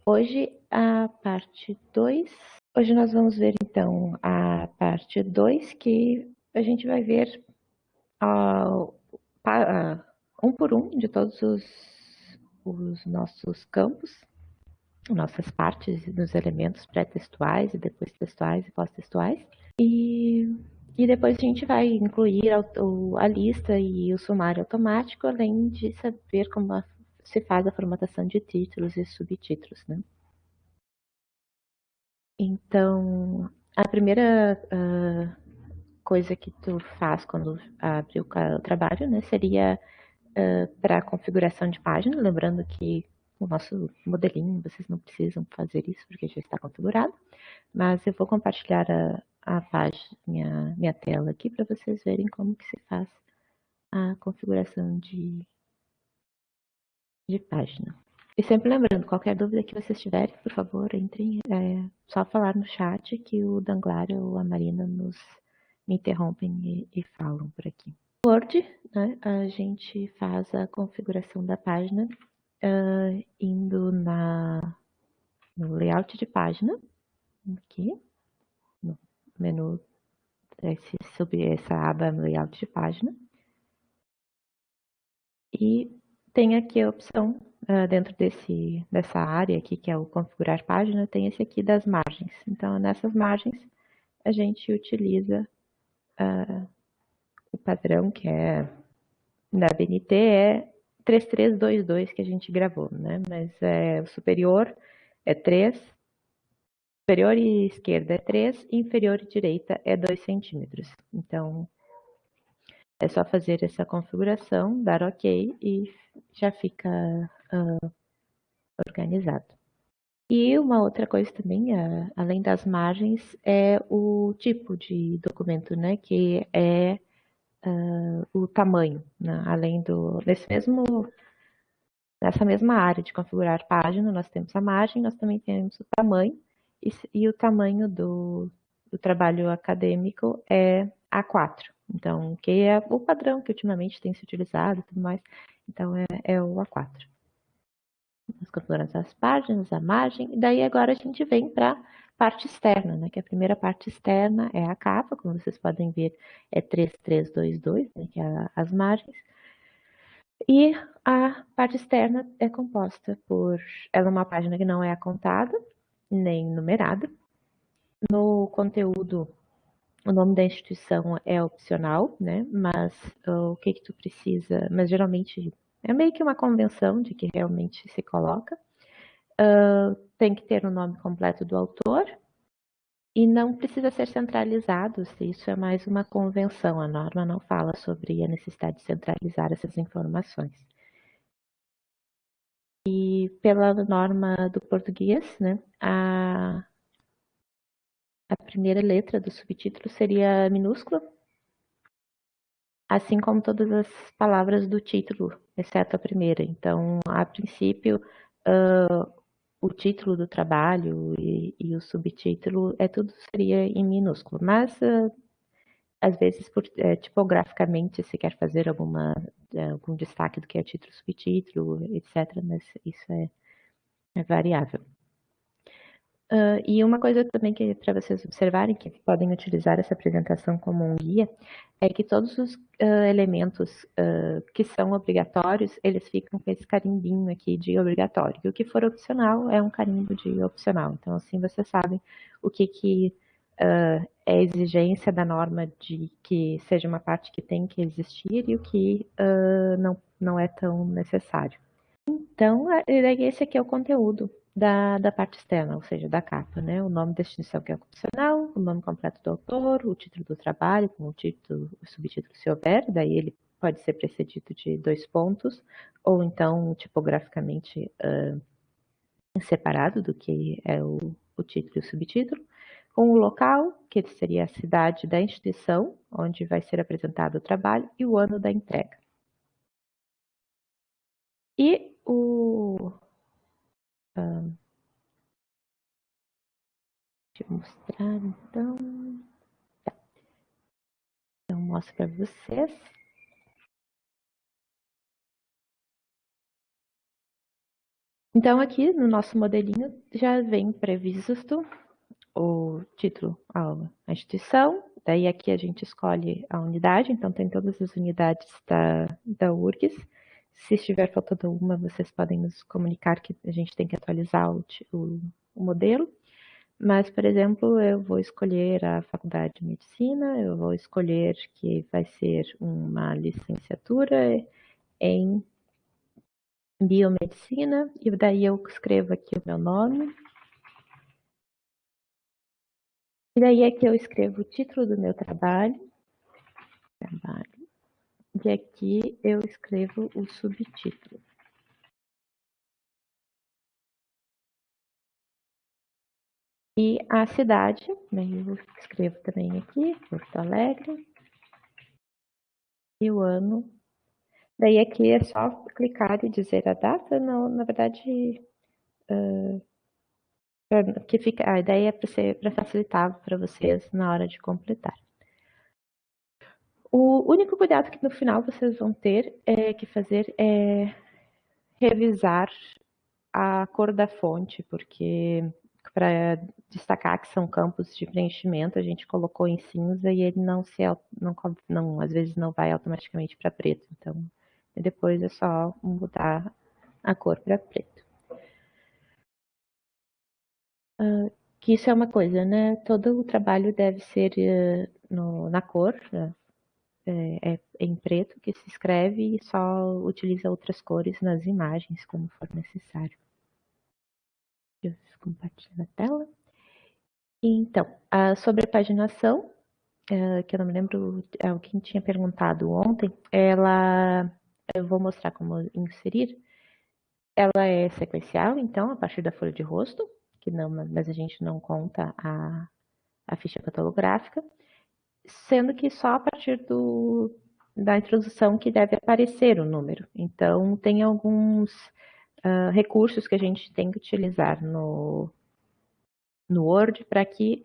Hoje a parte 2. Hoje nós vamos ver então a parte 2, que a gente vai ver um por um de todos os nossos campos, nossas partes dos elementos pré-textuais e depois textuais e pós-textuais. E depois a gente vai incluir a lista e o sumário automático, além de saber como se faz a formatação de títulos e subtítulos, né? Então, a primeira coisa que tu faz quando abrir o trabalho, né, seria para a configuração de página, lembrando que o nosso modelinho, vocês não precisam fazer isso porque já está configurado, mas eu vou compartilhar a página, minha tela aqui para vocês verem como que se faz a configuração de página. E sempre lembrando, qualquer dúvida que vocês tiverem, por favor, entrem, só falar no chat que o Danglar ou a Marina me interrompem e falam por aqui. No Word, né, a gente faz a configuração da página indo no layout de página, aqui, no menu, sobre essa aba layout de página. E tem aqui a opção, dentro dessa área aqui, que é o configurar página, tem esse aqui das margens. Então, nessas margens, a gente utiliza o padrão, que é da BNT, é 3322 que a gente gravou, né? Mas o superior é 3, superior e esquerda é 3, inferior e direita é 2 centímetros. Então, é só fazer essa configuração, dar OK e já fica organizado. E uma outra coisa também, além das margens, é o tipo de documento, né? Que é o tamanho, né? Além nessa mesma área de configurar página, nós temos a margem, nós também temos o tamanho, e o tamanho do trabalho acadêmico é A4. Então, que é o padrão que ultimamente tem se utilizado e tudo mais. Então, é o A4. Nós configuramos as páginas, a margem, e daí agora a gente vem para a parte externa, né? Que a primeira parte externa é a capa, como vocês podem ver, é 3322, né? Que é as margens. E a parte externa é composta ela é uma página que não é acontada, nem numerada. No conteúdo, o nome da instituição é opcional, né? Mas o que tu precisa, mas geralmente é meio que uma convenção de que realmente se coloca. Tem que ter o nome completo do autor e não precisa ser centralizado, se isso é mais uma convenção. A norma não fala sobre a necessidade de centralizar essas informações. E pela norma do português, né, a primeira letra do subtítulo seria minúscula, assim como todas as palavras do título, exceto a primeira. Então, a princípio, o título do trabalho e o subtítulo tudo seria em minúsculo, mas às vezes tipograficamente se quer fazer algum destaque do que é título, subtítulo, etc., mas isso é variável. E uma coisa também que para vocês observarem, que podem utilizar essa apresentação como um guia, é que todos os elementos que são obrigatórios, eles ficam com esse carimbinho aqui de obrigatório. E o que for opcional é um carimbo de opcional. Então, assim, vocês sabem o que é exigência da norma de que seja uma parte que tem que existir e o que não é tão necessário. Então, esse aqui é o conteúdo da parte externa, ou seja, da capa, né? O nome da instituição que é opcional, o nome completo do autor, o título do trabalho, com o título, o subtítulo se houver, daí ele pode ser precedido de 2 pontos, ou então tipograficamente separado do que é o título e o subtítulo, com o local, que seria a cidade da instituição, onde vai ser apresentado o trabalho, e o ano da entrega. E deixa eu mostrar, então. Eu mostro para vocês. Então, aqui no nosso modelinho já vem previsto o título, a instituição, daí aqui a gente escolhe a unidade, então tem todas as unidades da URGS. Se estiver faltando uma, vocês podem nos comunicar que a gente tem que atualizar o modelo. Mas, por exemplo, eu vou escolher a faculdade de medicina, eu vou escolher que vai ser uma licenciatura em biomedicina, e daí eu escrevo aqui o meu nome. E daí aqui eu escrevo o título do meu trabalho. E aqui eu escrevo o subtítulo. E a cidade, daí eu escrevo também aqui, Porto Alegre. E o ano. Daí aqui é só clicar e dizer a data. Não, na verdade, que fica, a ideia é para facilitar para vocês na hora de completar. O único cuidado que no final vocês vão ter que fazer é revisar a cor da fonte, porque para destacar que são campos de preenchimento, a gente colocou em cinza e ele não às vezes não vai automaticamente para preto. Então, depois é só mudar a cor para preto. Que isso é uma coisa, né? Todo o trabalho deve ser na cor, né? É em preto que se escreve e só utiliza outras cores nas imagens, como for necessário. Eu compartilho a tela. Então, sobre a paginação, que eu não me lembro, alguém tinha perguntado ontem, eu vou mostrar como inserir. Ela é sequencial, então, a partir da folha de rosto, mas a gente não conta a ficha catalográfica, sendo que só a partir da introdução que deve aparecer o número. Então, tem alguns recursos que a gente tem que utilizar no Word para que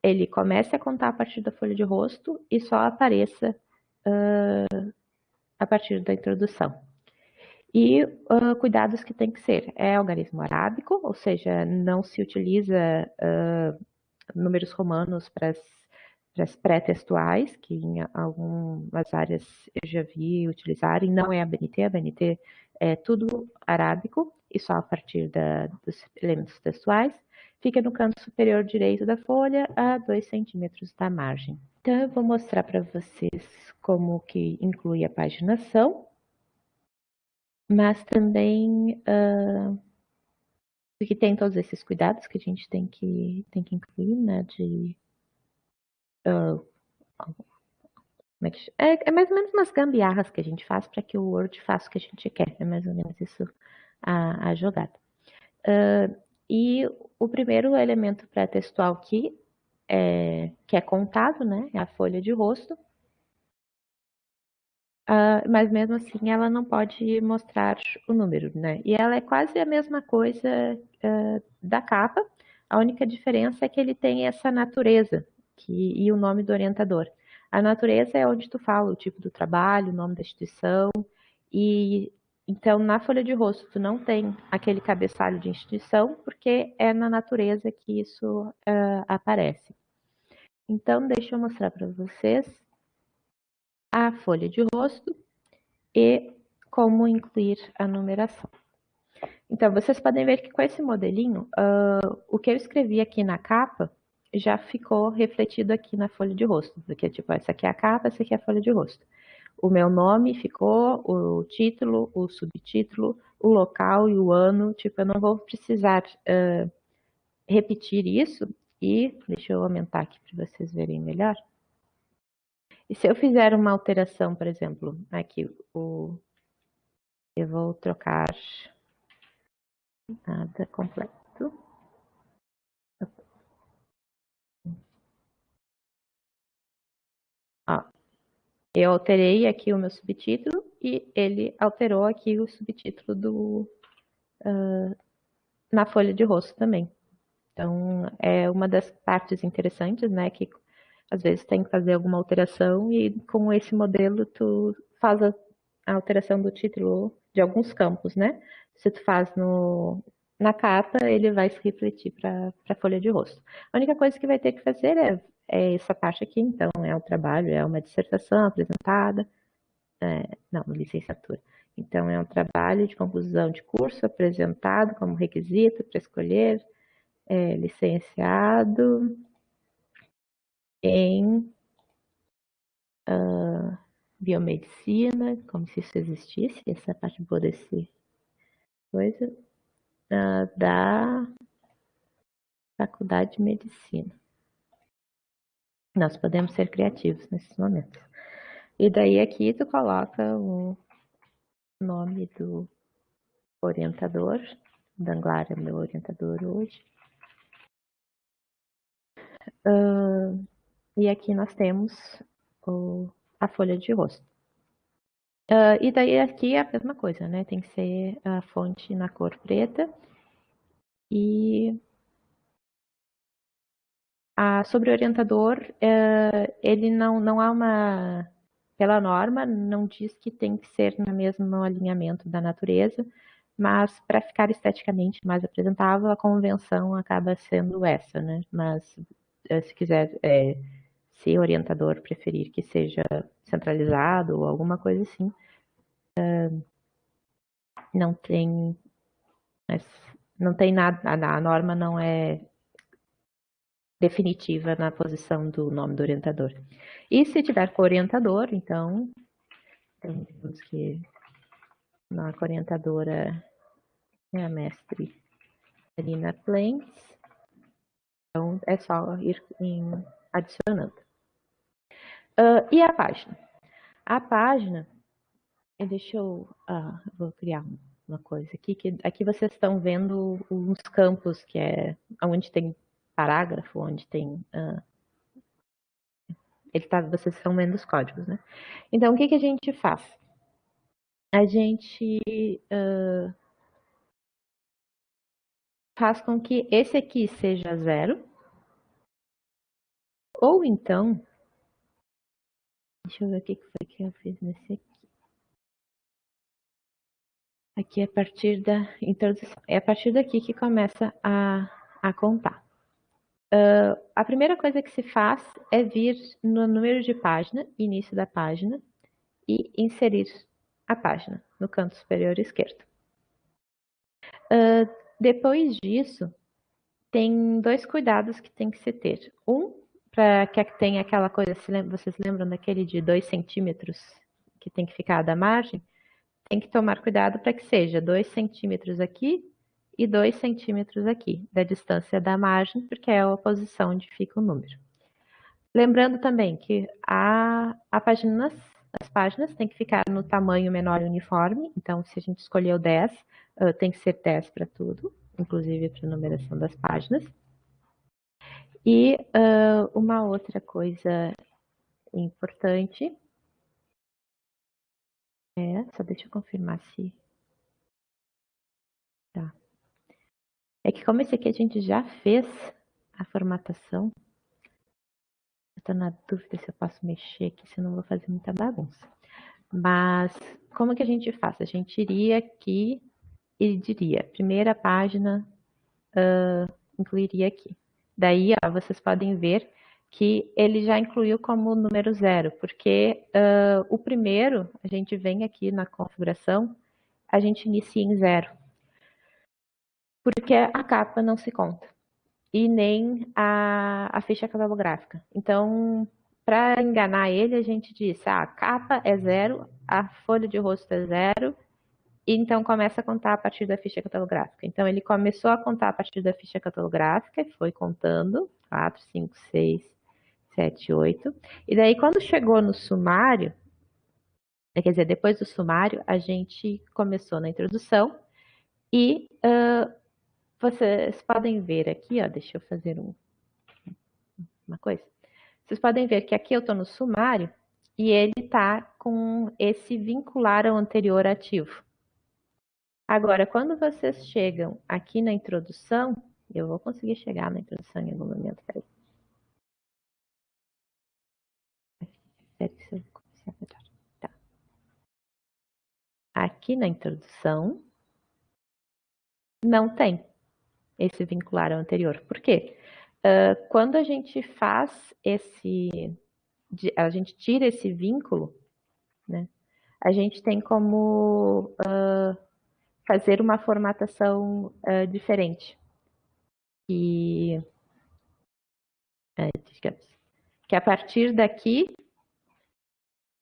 ele comece a contar a partir da folha de rosto e só apareça a partir da introdução. E cuidados que tem que ser, é algarismo arábico, ou seja, não se utiliza números romanos para as pré-textuais, que em algumas áreas eu já vi utilizarem, não é a BNT é tudo arábico e só a partir dos elementos textuais. Fica no canto superior direito da folha, a 2 centímetros da margem. Então, eu vou mostrar para vocês como que inclui a paginação, mas também porque tem todos esses cuidados que a gente tem que incluir, né, de é mais ou menos umas gambiarras que a gente faz para que o Word faça o que a gente quer. É mais ou menos isso a jogada. E o primeiro elemento pré-textual aqui, que é contado, né? É a folha de rosto. Mas mesmo assim ela não pode mostrar o número, né? E ela é quase a mesma coisa da capa. A única diferença é que ele tem essa natureza e o nome do orientador. A natureza é onde tu fala o tipo do trabalho, o nome da instituição, e então na folha de rosto tu não tem aquele cabeçalho de instituição, porque é na natureza que isso aparece. Então, deixa eu mostrar para vocês a folha de rosto e como incluir a numeração. Então, vocês podem ver que com esse modelinho, o que eu escrevi aqui na capa já ficou refletido aqui na folha de rosto, porque tipo, essa aqui é a capa, essa aqui é a folha de rosto. O meu nome ficou, o título, o subtítulo, o local e o ano, tipo, eu não vou precisar repetir isso e, deixa eu aumentar aqui para vocês verem melhor. E se eu fizer uma alteração, por exemplo, aqui, eu vou trocar nada completo. Ó, eu alterei aqui o meu subtítulo e ele alterou aqui o subtítulo na folha de rosto também. Então, é uma das partes interessantes, né, que às vezes tem que fazer alguma alteração e com esse modelo tu faz a alteração do título de alguns campos, né? Se tu faz na capa, ele vai se refletir para a folha de rosto. A única coisa que vai ter que fazer é essa parte aqui, então, é um trabalho, é uma dissertação apresentada, não, licenciatura. Então, é um trabalho de conclusão de curso apresentado como requisito para escolher licenciado em biomedicina, como se isso existisse, essa parte boa desse coisa, da Faculdade de Medicina. Nós podemos ser criativos nesses momentos. E daí aqui tu coloca o nome do orientador. Danglar é meu orientador hoje. E aqui nós temos a folha de rosto. E daí aqui é a mesma coisa, né? Tem que ser a fonte na cor preta. E sobre o orientador, ele não há uma... Pela norma, não diz que tem que ser no mesmo alinhamento da natureza, mas para ficar esteticamente mais apresentável, a convenção acaba sendo essa, né? Mas se quiser, se o orientador preferir que seja centralizado ou alguma coisa assim, não tem, não tem nada, a norma não é definitiva na posição do nome do orientador. E se tiver com orientador, então, temos que a orientadora é a mestre Marina Plains, então é só ir adicionando. E a página? A página, deixa eu, vou criar uma coisa aqui, que aqui vocês estão vendo uns campos, que é onde tem parágrafo, onde tem... vocês estão vendo os códigos, né? Então, o que a gente faz? A gente faz com que esse aqui seja 0, ou então, deixa eu ver o que foi que eu fiz nesse aqui. Aqui é a partir da introdução, é a partir daqui que começa a contar. A primeira coisa que se faz é vir no número de página, início da página, e inserir a página no canto superior esquerdo. Depois disso, tem 2 cuidados que tem que se ter. Para que tenha aquela coisa, vocês lembram daquele de 2 centímetros que tem que ficar da margem? Tem que tomar cuidado para que seja 2 centímetros aqui e 2 centímetros aqui, da distância da margem, porque é a posição onde fica o número. Lembrando também que as páginas têm que ficar no tamanho menor uniforme, então se a gente escolheu 10, tem que ser 10 para tudo, inclusive para a numeração das páginas. E uma outra coisa importante só deixa eu confirmar se tá. É que como esse aqui a gente já fez a formatação, eu estou na dúvida se eu posso mexer aqui, senão eu vou fazer muita bagunça. Mas como que a gente faz? A gente iria aqui e diria, primeira página, incluiria aqui. Daí, vocês podem ver que ele já incluiu como número 0, porque o primeiro, a gente vem aqui na configuração, a gente inicia em 0, porque a capa não se conta, e nem a ficha catalográfica. Então, para enganar ele, a gente diz, a capa é 0, a folha de rosto é 0, e então começa a contar a partir da ficha catalográfica. Então, ele começou a contar a partir da ficha catalográfica e foi contando 4, 5, 6, 7, 8. E daí, quando chegou no sumário, quer dizer, depois do sumário, a gente começou na introdução e vocês podem ver aqui, deixa eu fazer uma coisa. Vocês podem ver que aqui eu estou no sumário e ele está com esse vincular ao anterior ativo. Agora, quando vocês chegam aqui na introdução, eu vou conseguir chegar na introdução em algum momento, peraí. Tá. Aqui na introdução, não tem esse vincular ao anterior. Por quê? Quando a gente faz a gente tira esse vínculo, né, a gente tem como fazer uma formatação diferente. E, digamos, que a partir daqui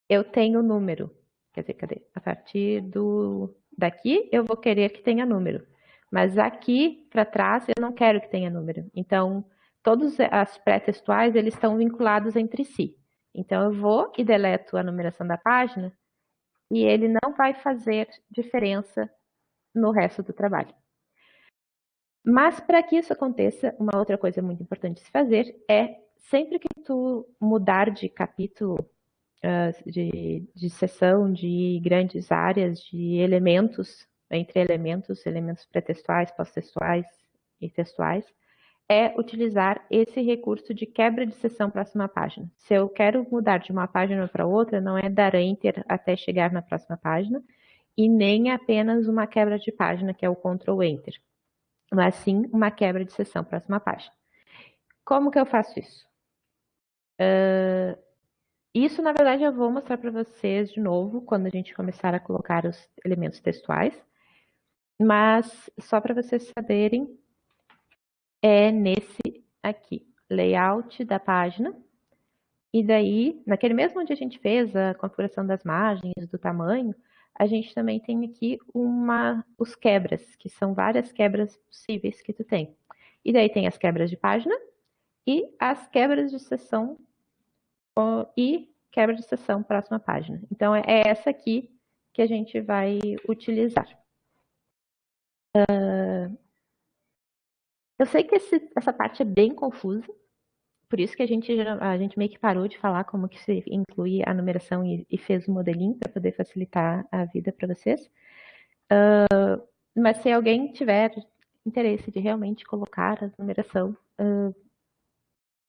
eu tenho número. Quer dizer, cadê? A partir daqui eu vou querer que tenha número. Mas aqui para trás eu não quero que tenha número. Então, todos as pré-textuais eles estão vinculados entre si. Então, eu vou e deleto a numeração da página e ele não vai fazer diferença no resto do trabalho. Mas para que isso aconteça, uma outra coisa muito importante de se fazer é sempre que tu mudar de capítulo, de seção, de grandes áreas, de elementos, entre elementos pré-textuais, pós-textuais e textuais, é utilizar esse recurso de quebra de seção próxima página. Se eu quero mudar de uma página para outra, não é dar Enter até chegar na próxima página, e nem apenas uma quebra de página, que é o Ctrl Enter, mas sim uma quebra de seção próxima página. Como que eu faço isso? Isso, na verdade, eu vou mostrar para vocês de novo quando a gente começar a colocar os elementos textuais, mas só para vocês saberem, é nesse aqui, layout da página, e daí, naquele mesmo onde a gente fez a configuração das margens, do tamanho, a gente também tem aqui os quebras, que são várias quebras possíveis que tu tem. E daí tem as quebras de página e as quebras de seção e quebra de seção próxima página. Então, é essa aqui que a gente vai utilizar. Eu sei que essa parte é bem confusa, por isso que a gente meio que parou de falar como que se inclui a numeração e fez o modelinho para poder facilitar a vida para vocês. Mas se alguém tiver interesse de realmente colocar a numeração,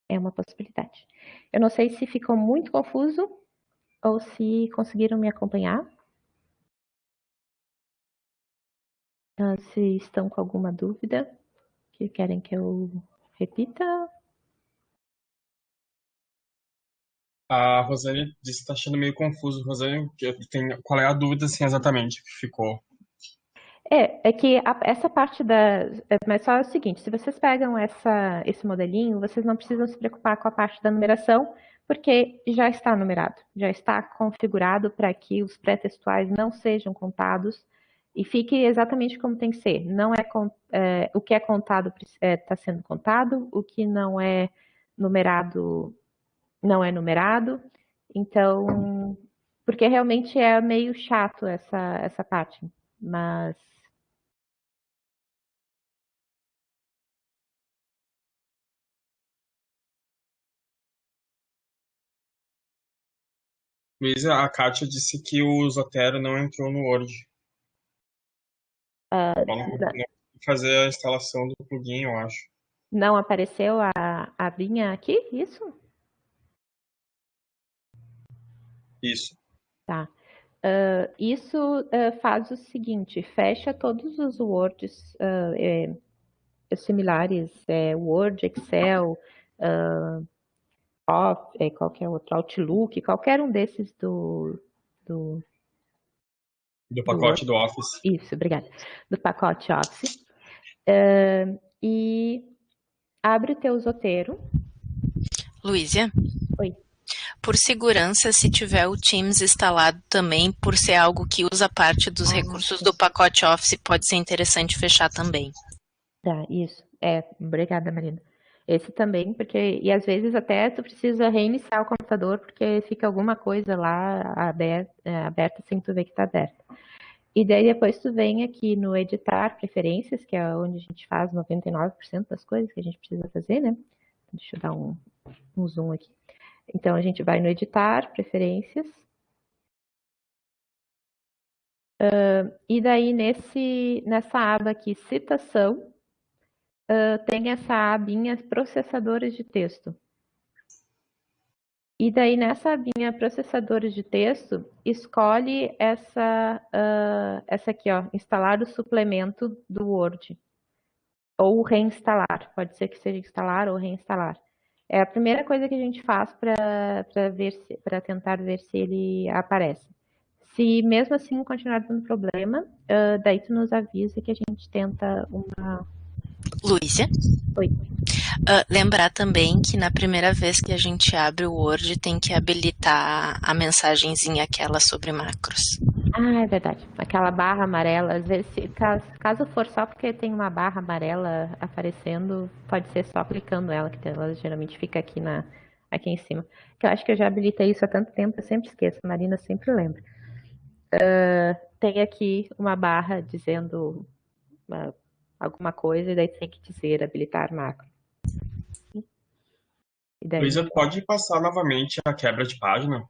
é uma possibilidade. Eu não sei se ficou muito confuso ou se conseguiram me acompanhar. Se estão com alguma dúvida que querem que eu repita. A Rosane disse que está achando meio confuso. Rosane, qual é a dúvida assim, exatamente que ficou? É que essa parte mas só é o seguinte, se vocês pegam esse modelinho, vocês não precisam se preocupar com a parte da numeração, porque já está numerado, já está configurado para que os pré-textuais não sejam contados e fique exatamente como tem que ser. Não o que é contado está sendo contado, o que não é numerado não é numerado. Então, porque realmente é meio chato essa parte, mas Luísa, a Kátia disse que o Zotero não entrou no Word. Ela não conseguiu fazer a instalação do plugin, eu acho. não apareceu a abinha aqui, isso? Isso. Tá. Isso faz o seguinte, fecha todos os Words similares, Word, Excel, qualquer outro, Outlook, qualquer um desses do Do pacote do Office. Isso, obrigada. Do pacote Office. E abre o teu Zotero. Luísa? Oi. Por segurança, se tiver o Teams instalado também, por ser algo que usa parte dos recursos do pacote Office, pode ser interessante fechar também. Tá, isso. Obrigada, Marina. Esse também, e às vezes até tu precisa reiniciar o computador porque fica alguma coisa lá aberta sem tu ver que está aberta. E daí depois tu vem aqui no editar preferências, que é onde a gente faz 99% das coisas que a gente precisa fazer, né? Deixa eu dar um zoom aqui. Então a gente vai no editar preferências. E daí nessa aba aqui, citação, tem essa abinha processadores de texto. E daí nessa abinha processadores de texto, escolhe essa aqui, ó, instalar o suplemento do Word. Ou reinstalar, pode ser que seja instalar ou reinstalar. É a primeira coisa que a gente faz para tentar ver se ele aparece. Se mesmo assim continuar dando problema, daí tu nos avisa que a gente tenta uma. Luísa, Oi. lembrar também que na primeira vez que a gente abre o Word tem que habilitar a mensagenzinha aquela sobre macros. Ah, é verdade. Aquela barra amarela, às vezes, caso for só porque tem uma barra amarela aparecendo, pode ser só clicando ela, que ela geralmente fica aqui em cima. Que eu acho que eu já habilitei isso há tanto tempo, eu sempre esqueço, a Marina sempre lembra. Tem aqui uma barra dizendo alguma coisa, e daí tem que dizer habilitar macro. E daí. Luísa, pode passar novamente a quebra de página?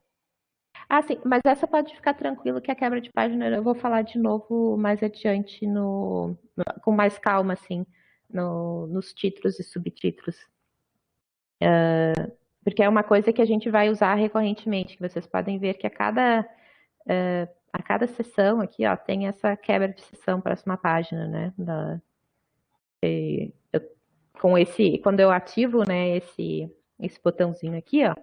Ah, sim, mas essa pode ficar tranquilo que a quebra de página eu vou falar de novo mais adiante com mais calma, assim, nos títulos e subtítulos. Porque é uma coisa que a gente vai usar recorrentemente, que vocês podem ver que a cada sessão aqui, ó, tem essa quebra de sessão, próxima página, né? Quando eu ativo, né, esse botãozinho aqui, ó,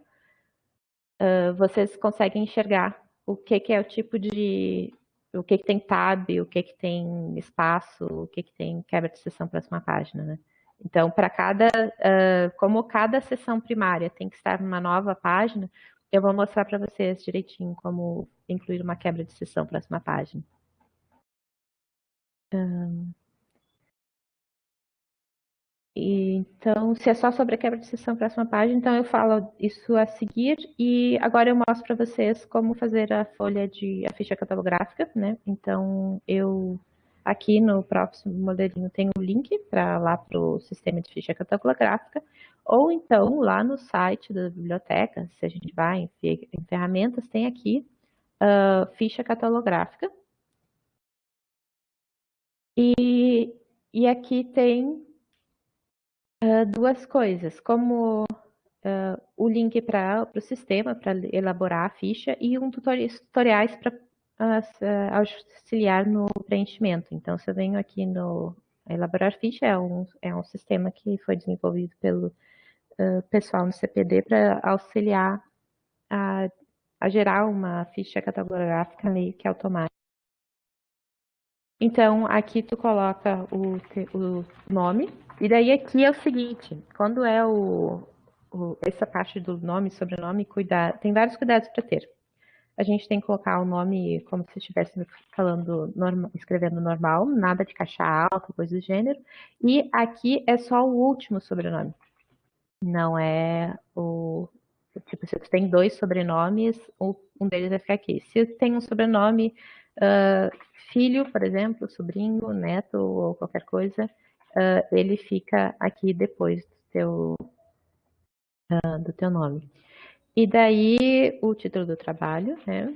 vocês conseguem enxergar o que é o tipo de. O que tem tab, o que tem espaço, o que tem quebra de sessão próxima página, né? Então, como cada sessão primária tem que estar numa nova página, eu vou mostrar para vocês direitinho como incluir uma quebra de sessão próxima página. Então, se é só sobre a quebra de sessão próxima página, então eu falo isso a seguir e agora eu mostro para vocês como fazer a ficha catalográfica, né? Então, eu aqui no próximo modelinho tenho o link para lá para o sistema de ficha catalográfica, ou então lá no site da biblioteca, se a gente vai em ferramentas, tem aqui ficha catalográfica. E aqui tem duas coisas, como o link para o sistema para elaborar a ficha e tutoriais para auxiliar no preenchimento. Então, se eu venho aqui no elaborar ficha, é um sistema que foi desenvolvido pelo pessoal no CPD para auxiliar a gerar uma ficha catalográfica meio que automática. Então, aqui tu coloca o nome, e daí aqui é o seguinte, quando é essa parte do nome, sobrenome, tem vários cuidados para ter. A gente tem que colocar o nome como se estivesse escrevendo normal, nada de caixa alta, coisa do gênero. E aqui é só o último sobrenome. Não é o. Tipo, se tu tem dois sobrenomes, um deles vai ficar aqui. Se tem um sobrenome filho, por exemplo, sobrinho, neto ou qualquer coisa, ele fica aqui depois do teu nome. E daí o título do trabalho, né?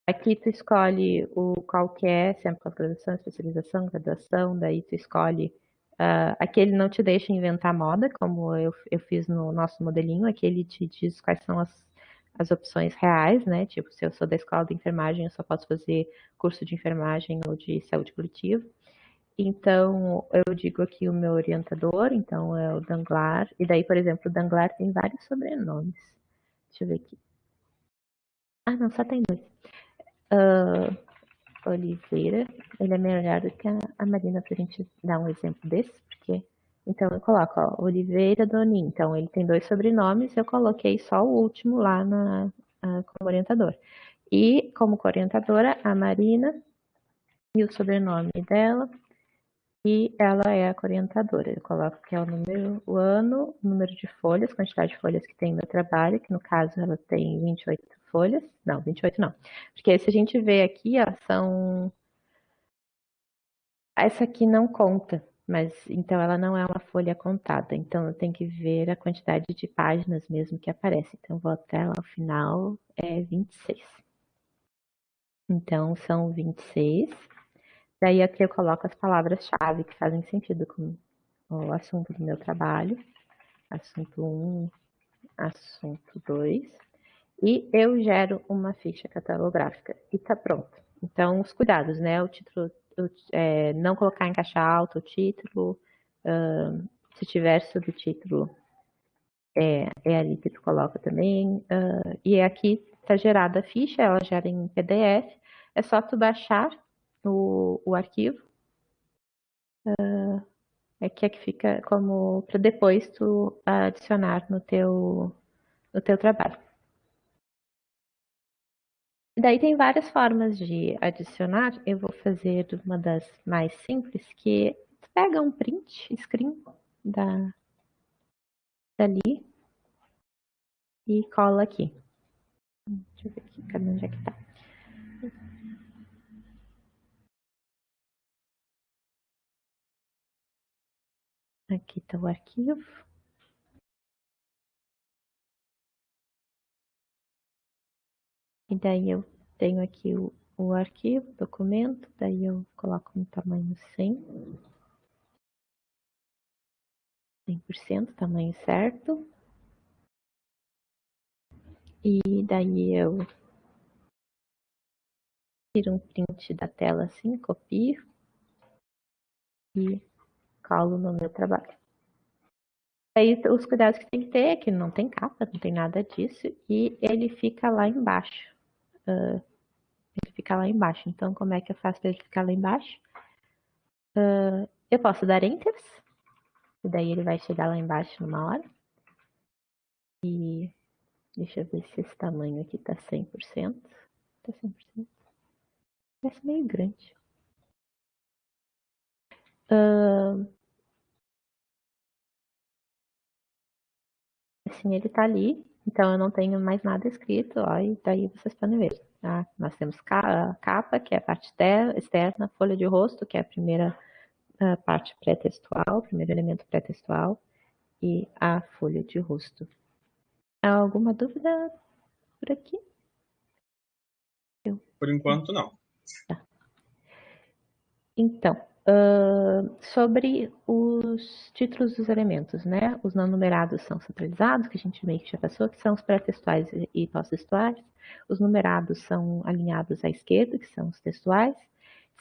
Aqui tu escolhe qual que é, se é pós-graduação, especialização, graduação, daí tu escolhe. Aqui ele não te deixa inventar moda, como eu fiz no nosso modelinho, aqui ele te diz quais são as opções reais, né? Tipo, se eu sou da escola de enfermagem, eu só posso fazer curso de enfermagem ou de saúde coletiva. Então, eu digo aqui o meu orientador, então é o Danglar. E daí, por exemplo, o Danglar tem vários sobrenomes. Deixa eu ver aqui. Ah, não, só tem dois. Oliveira, ele é melhor do que a Marina pra gente dar um exemplo desse, porque. Então eu coloco, ó, Oliveira Donin. Então ele tem dois sobrenomes, eu coloquei só o último lá como orientador. E como orientadora, a Marina e o sobrenome dela, e ela é a orientadora. Eu coloco que é o ano, o número de folhas, quantidade de folhas que tem no trabalho, que no caso ela tem 28 folhas. Não, 28 não. Porque se a gente vê aqui, ó, essa aqui não conta, mas então ela não é uma folha contada. Então eu tenho que ver a quantidade de páginas mesmo que aparece. Então vou até lá ao final, é 26. Então são 26. Daí aqui eu coloco as palavras-chave que fazem sentido com o assunto do meu trabalho. Assunto 1, assunto 2, e eu gero uma ficha catalográfica e tá pronto. Então, os cuidados, né? O título, não colocar em caixa alta o título, se tiver subtítulo, é ali que tu coloca também. E aqui está gerada a ficha, ela gera em PDF, é só tu baixar o arquivo, que é que fica como para depois tu adicionar no teu trabalho. Daí tem várias formas de adicionar. Eu vou fazer uma das mais simples, que tu pega um print screen dali e cola aqui. Deixa eu ver aqui, cadê onde é que tá? Aqui tá o arquivo. E daí eu tenho aqui o arquivo, documento, daí eu coloco no tamanho 100%, tamanho certo. E daí eu tiro um print da tela assim, copio e colo no meu trabalho. Aí os cuidados que tem que ter é que não tem capa, não tem nada disso, e ele fica lá embaixo. Ele fica lá embaixo. Então, como é que eu faço para ele ficar lá embaixo? Eu posso dar enters, e daí ele vai chegar lá embaixo numa hora. E deixa eu ver se esse tamanho aqui tá 100%. Tá 100%. Parece meio grande. Assim, ele tá ali. Então, eu não tenho mais nada escrito. Ó, e daí vocês podem ver. Tá? Nós temos capa, que é a parte externa, folha de rosto, que é a primeira parte pré-textual, primeiro elemento pré-textual, e a folha de rosto. Alguma dúvida por aqui? Por enquanto, não. Tá. Então, sobre os títulos dos elementos, né? Os não numerados são centralizados, que a gente meio que já passou, que são os pré-textuais e pós-textuais. Os numerados são alinhados à esquerda, que são os textuais.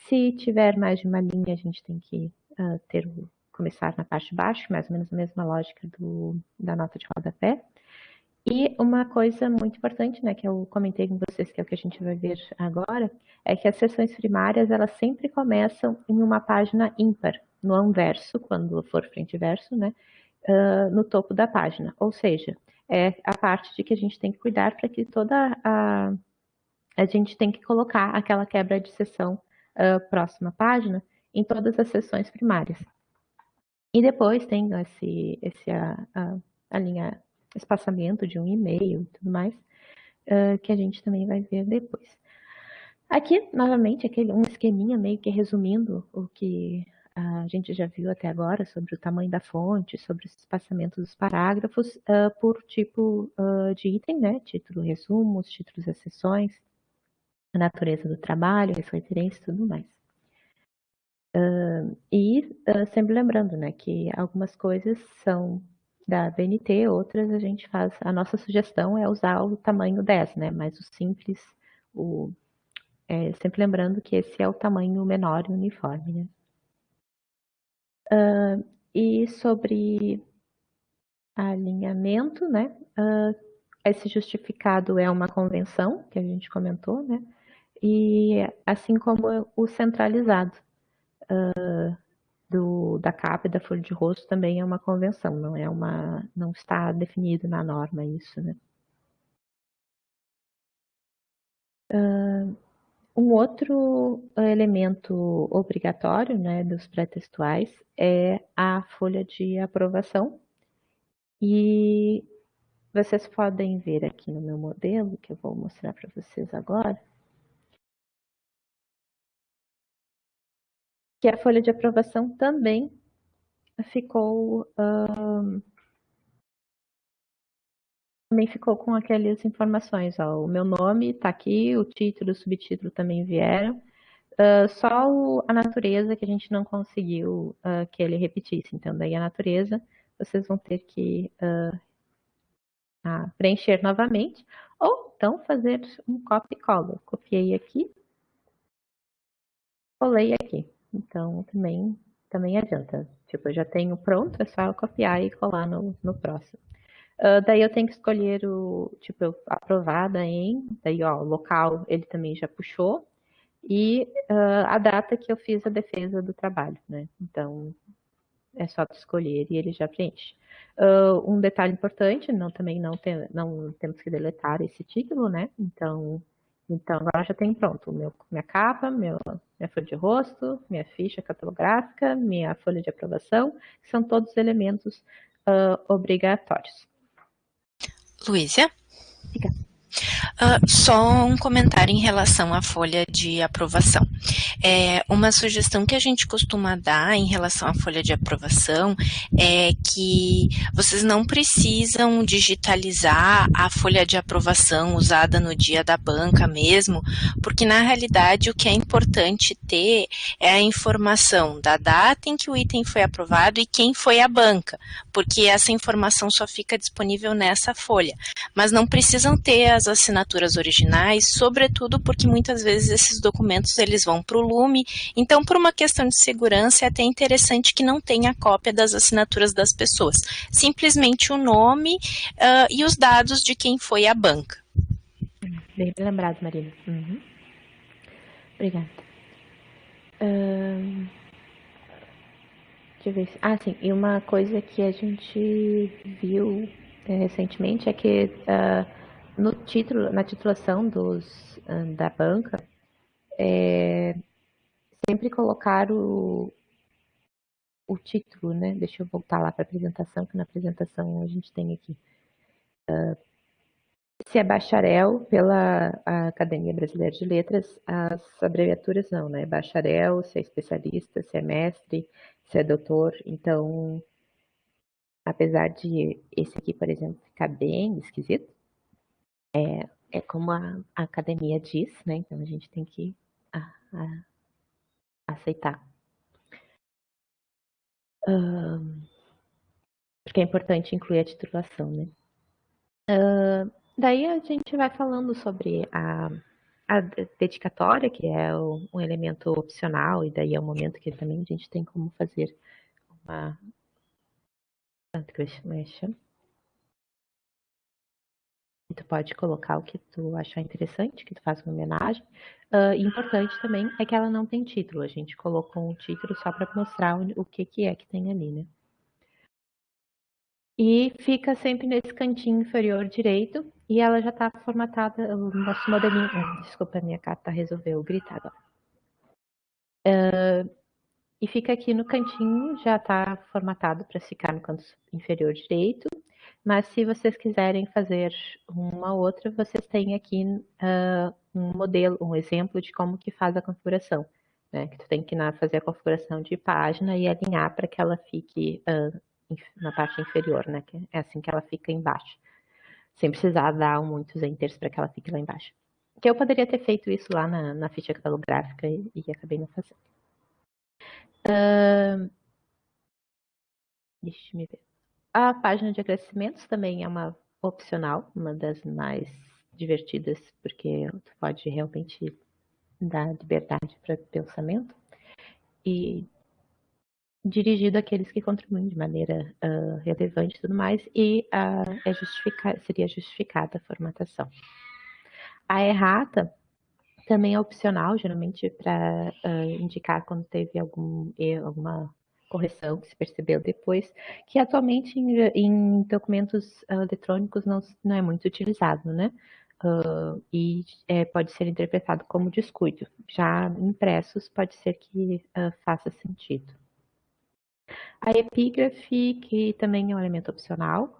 Se tiver mais de uma linha, a gente tem que começar na parte de baixo, mais ou menos a mesma lógica da nota de rodapé. E uma coisa muito importante, né, que eu comentei com vocês, que é o que a gente vai ver agora, é que as seções primárias, elas sempre começam em uma página ímpar, no anverso, quando for frente e verso, né, no topo da página. Ou seja, é a parte de que a gente tem que cuidar para que a gente tem que colocar aquela quebra de seção próxima página em todas as seções primárias. E depois tem a linha espaçamento de um e-mail e tudo mais, que a gente também vai ver depois. Aqui, novamente, um esqueminha meio que resumindo o que a gente já viu até agora sobre o tamanho da fonte, sobre os espaçamentos dos parágrafos, por tipo de item, né? Título, resumos, títulos das sessões, a natureza do trabalho, as referências e tudo mais. Sempre lembrando, né, que algumas coisas são da BNT, outras a gente faz, a nossa sugestão é usar o tamanho 10, né, mas o simples, sempre lembrando que esse é o tamanho menor e uniforme, né. E sobre alinhamento, né, esse justificado é uma convenção, que a gente comentou, né, e assim como o centralizado. Da capa e da folha de rosto também é uma convenção, não está definido na norma isso, né? Um outro elemento obrigatório, né, dos pré-textuais é a folha de aprovação. E vocês podem ver aqui no meu modelo, que eu vou mostrar para vocês agora, que a folha de aprovação também ficou com aquelas informações. Ó, o meu nome está aqui, o título e o subtítulo também vieram. Só a natureza que a gente não conseguiu que ele repetisse. Então, daí a natureza, vocês vão ter que a preencher novamente, ou então fazer um copy e cola. Copiei aqui, colei aqui. Então, também adianta. Tipo, eu já tenho pronto, é só copiar e colar no próximo. Daí eu tenho que escolher aprovada em, daí ó, o local ele também já puxou, e a data que eu fiz a defesa do trabalho, né? Então, é só escolher e ele já preenche. Um detalhe importante, também não temos que deletar esse título, né? Então agora já tem pronto minha capa, minha folha de rosto, minha ficha catalográfica, minha folha de aprovação, que são todos elementos obrigatórios. Luísa? Só um comentário em relação à folha de aprovação. Uma sugestão que a gente costuma dar em relação à folha de aprovação é que vocês não precisam digitalizar a folha de aprovação usada no dia da banca mesmo, porque na realidade o que é importante ter é a informação da data em que o item foi aprovado e quem foi a banca, porque essa informação só fica disponível nessa folha. Mas não precisam ter as assinaturas originais, sobretudo porque muitas vezes esses documentos eles vão para o Lume, então por uma questão de segurança é até interessante que não tenha cópia das assinaturas das pessoas, simplesmente o nome e os dados de quem foi a banca. Bem lembrado, Marina. Uhum. Obrigada. Deixa eu ver. Sim, e uma coisa que a gente viu recentemente é que na titulação da banca, sempre colocar o título, né? Deixa eu voltar lá para a apresentação, que na apresentação a gente tem aqui. Se é bacharel pela Academia Brasileira de Letras, as abreviaturas não, né? Bacharel, se é especialista, se é mestre, se é doutor. Então, apesar de esse aqui, por exemplo, ficar bem esquisito, é como a academia diz, né? Então a gente tem que aceitar. Porque é importante incluir a titulação, né? Daí a gente vai falando sobre a dedicatória, que é um elemento opcional, e daí é um momento que também a gente tem como fazer uma. Tu pode colocar o que tu achar interessante, que tu faz uma homenagem. Importante também é que ela não tem título. A gente colocou um título só para mostrar o que é que tem ali, né? E fica sempre nesse cantinho inferior direito, e ela já está formatada, o nosso modelinho. Desculpa, minha carta resolveu gritar agora. E fica aqui no cantinho, já está formatado para ficar no canto inferior direito. Mas se vocês quiserem fazer uma outra, vocês têm aqui um modelo, um exemplo de como que faz a configuração. Né? Que tu tem que fazer a configuração de página e alinhar para que ela fique na parte inferior, né? Que é assim que ela fica embaixo. Sem precisar dar muitos enters para que ela fique lá embaixo. Que eu poderia ter feito isso lá na ficha catalográfica e acabei não fazendo. Deixa eu ver. A página de agradecimentos também é uma opcional, uma das mais divertidas, porque tu pode realmente dar liberdade para pensamento e dirigido àqueles que contribuem de maneira relevante e tudo mais, e seria justificada a formatação. A errata também é opcional, geralmente para indicar quando teve alguma correção que se percebeu depois, que atualmente em documentos eletrônicos não é muito utilizado, né? E pode ser interpretado como descuido. Já impressos pode ser que faça sentido. A epígrafe, que também é um elemento opcional,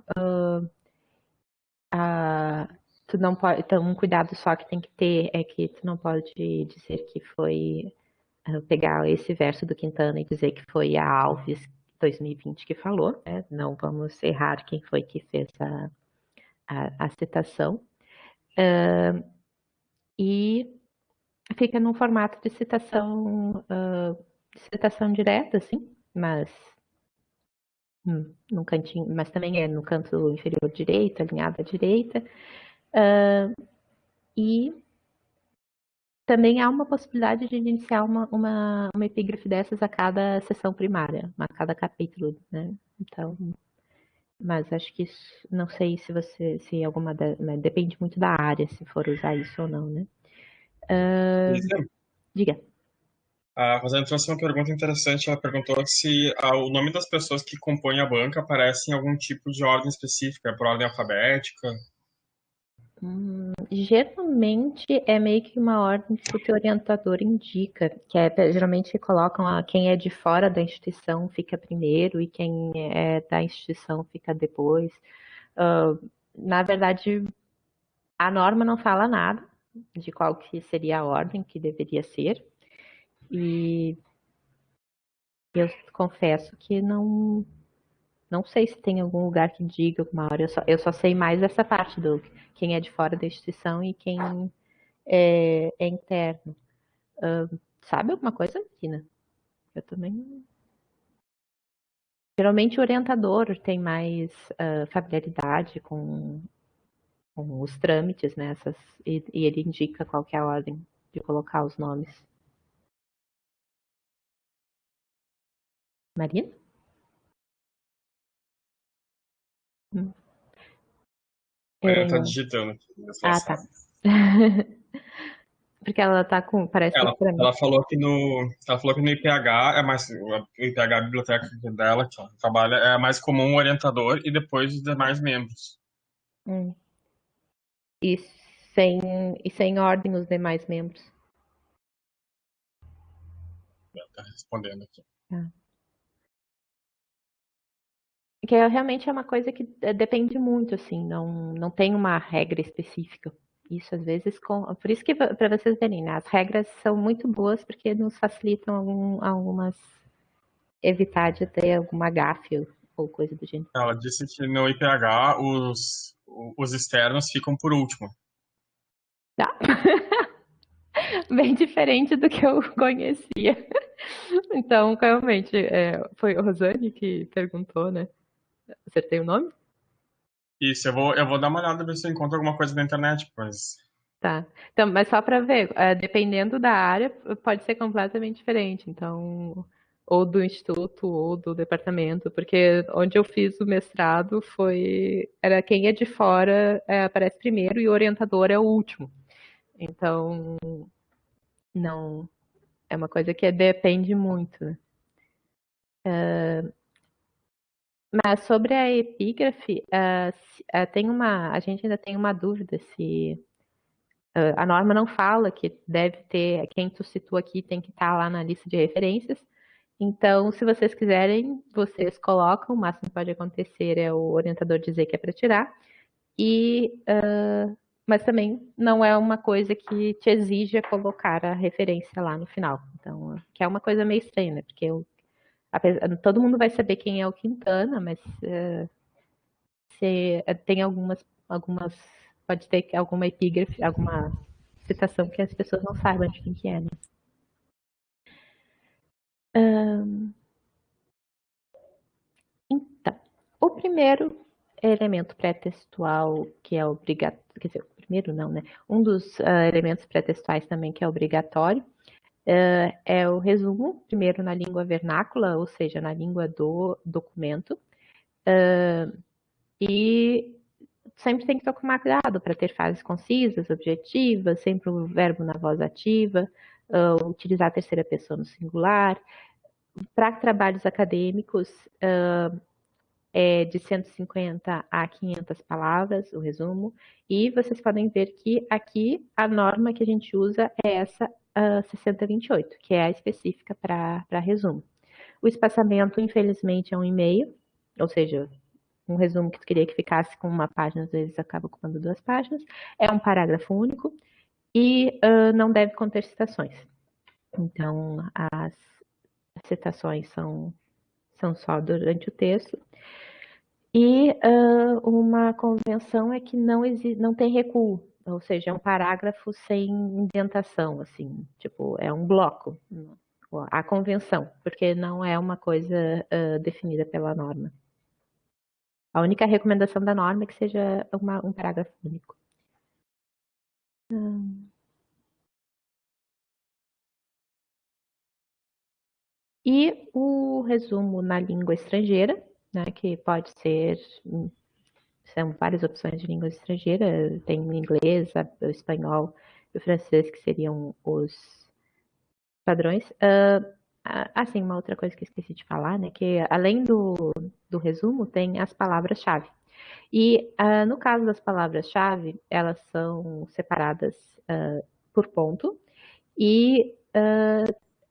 tu não pode, então um cuidado só que tem que ter é que tu não pode dizer que foi pegar esse verso do Quintana e dizer que foi a Alves 2020 que falou, né? Não vamos errar quem foi que fez a citação. E fica num formato de citação direta, assim, mas num cantinho, mas também é no canto inferior direito, alinhado à direita. E também há uma possibilidade de iniciar uma epígrafe dessas a cada sessão primária, a cada capítulo, né? Então, mas acho que isso, não sei se alguma, né, depende muito da área, se for usar isso ou não, né? Isso. Diga. A Rosane trouxe uma pergunta interessante. Ela perguntou se o nome das pessoas que compõem a banca aparece em algum tipo de ordem específica, por ordem alfabética. Geralmente é meio que uma ordem que o orientador indica, que é geralmente colocam quem é de fora da instituição fica primeiro e quem é da instituição fica depois. Na verdade, a norma não fala nada de qual que seria a ordem que deveria ser, e eu confesso que não sei se tem algum lugar que diga alguma hora. Eu só sei mais essa parte do quem é de fora da instituição e quem é interno. Sabe alguma coisa, Tina? Eu também. Geralmente o orientador tem mais familiaridade com os trâmites, né? E ele indica qual que é a ordem de colocar os nomes. Marina? Ela tá digitando aqui. Ah, tá. Porque ela tá com. Parece que pra mim. Ela falou que no IPH é mais. O IPH, a biblioteca dela, que ela trabalha, é mais comum o orientador e depois os demais membros. E sem, e sem ordem os demais membros. Ela tá respondendo aqui. Tá. Que realmente é uma coisa que depende muito, assim, não tem uma regra específica. Isso às vezes, por isso que para vocês verem, né, as regras são muito boas porque nos facilitam algumas, evitar de ter alguma gafe ou coisa do gênero. Ela disse que no IPH os externos ficam por último. Tá. Bem diferente do que eu conhecia. Então, realmente, foi a Rosane que perguntou, né? Acertei o nome? Isso, eu vou dar uma olhada ver se eu encontro alguma coisa na internet, pois. Tá. Então, mas só para ver, dependendo da área, pode ser completamente diferente. Então, ou do instituto ou do departamento, porque onde eu fiz o mestrado era quem é de fora aparece primeiro e o orientador é o último. Então, não é uma coisa que depende muito, né? Mas sobre a epígrafe, a gente ainda tem uma dúvida se a norma não fala que deve ter, quem tu citou aqui tem que estar lá na lista de referências. Então, se vocês quiserem, vocês colocam, o máximo que pode acontecer é o orientador dizer que é para tirar. Mas também não é uma coisa que te exija colocar a referência lá no final. Então, que é uma coisa meio estranha, né? Porque todo mundo vai saber quem é o Quintana, mas tem algumas, pode ter alguma epígrafe, alguma citação que as pessoas não saibam de quem que é, né? Então, o primeiro elemento pré-textual que é obrigatório, quer dizer, o primeiro não, né? Um dos elementos pré-textuais também que é obrigatório é o resumo, primeiro na língua vernácula, ou seja, na língua do documento. E sempre tem que tomar cuidado para ter frases concisas, objetivas, sempre o verbo na voz ativa, utilizar a terceira pessoa no singular. Para trabalhos acadêmicos, é de 150 a 500 palavras, o resumo. E vocês podem ver que aqui a norma que a gente usa é essa 6028, que é a específica para resumo. O espaçamento, infelizmente, é 1,5, ou seja, um resumo que tu queria que ficasse com uma página, às vezes acaba ocupando 2 páginas. É um parágrafo único e não deve conter citações. Então, as citações são só durante o texto. E uma convenção é que não tem recuo, ou seja, é um parágrafo sem indentação, assim, tipo, é um bloco, a convenção, porque não é uma coisa definida pela norma. A única recomendação da norma é que seja um parágrafo único. E o resumo na língua estrangeira, né, que pode ser, são várias opções de língua estrangeira, tem o inglês, o espanhol e o francês, que seriam os padrões. Assim, uma outra coisa que eu esqueci de falar, né, que além do resumo, tem as palavras-chave. E no caso das palavras-chave, elas são separadas por ponto, e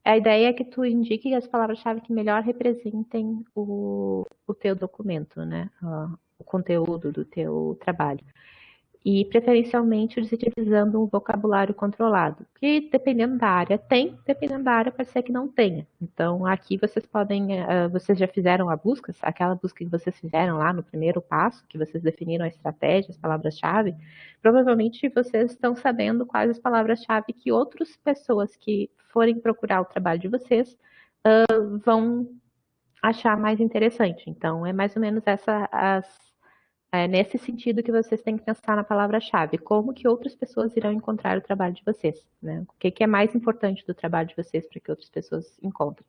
a ideia é que tu indique as palavras-chave que melhor representem o teu documento, né? O conteúdo do teu trabalho. E preferencialmente utilizando um vocabulário controlado, que dependendo da área tem, dependendo da área pode ser que não tenha. Então aqui vocês podem, vocês já fizeram a busca, aquela busca que vocês fizeram lá no primeiro passo, que vocês definiram a estratégia, as palavras-chave, provavelmente vocês estão sabendo quais as palavras-chave que outras pessoas que forem procurar o trabalho de vocês vão achar mais interessante. Então é mais ou menos é nesse sentido que vocês têm que pensar na palavra-chave. Como que outras pessoas irão encontrar o trabalho de vocês, né? O que é mais importante do trabalho de vocês para que outras pessoas encontrem.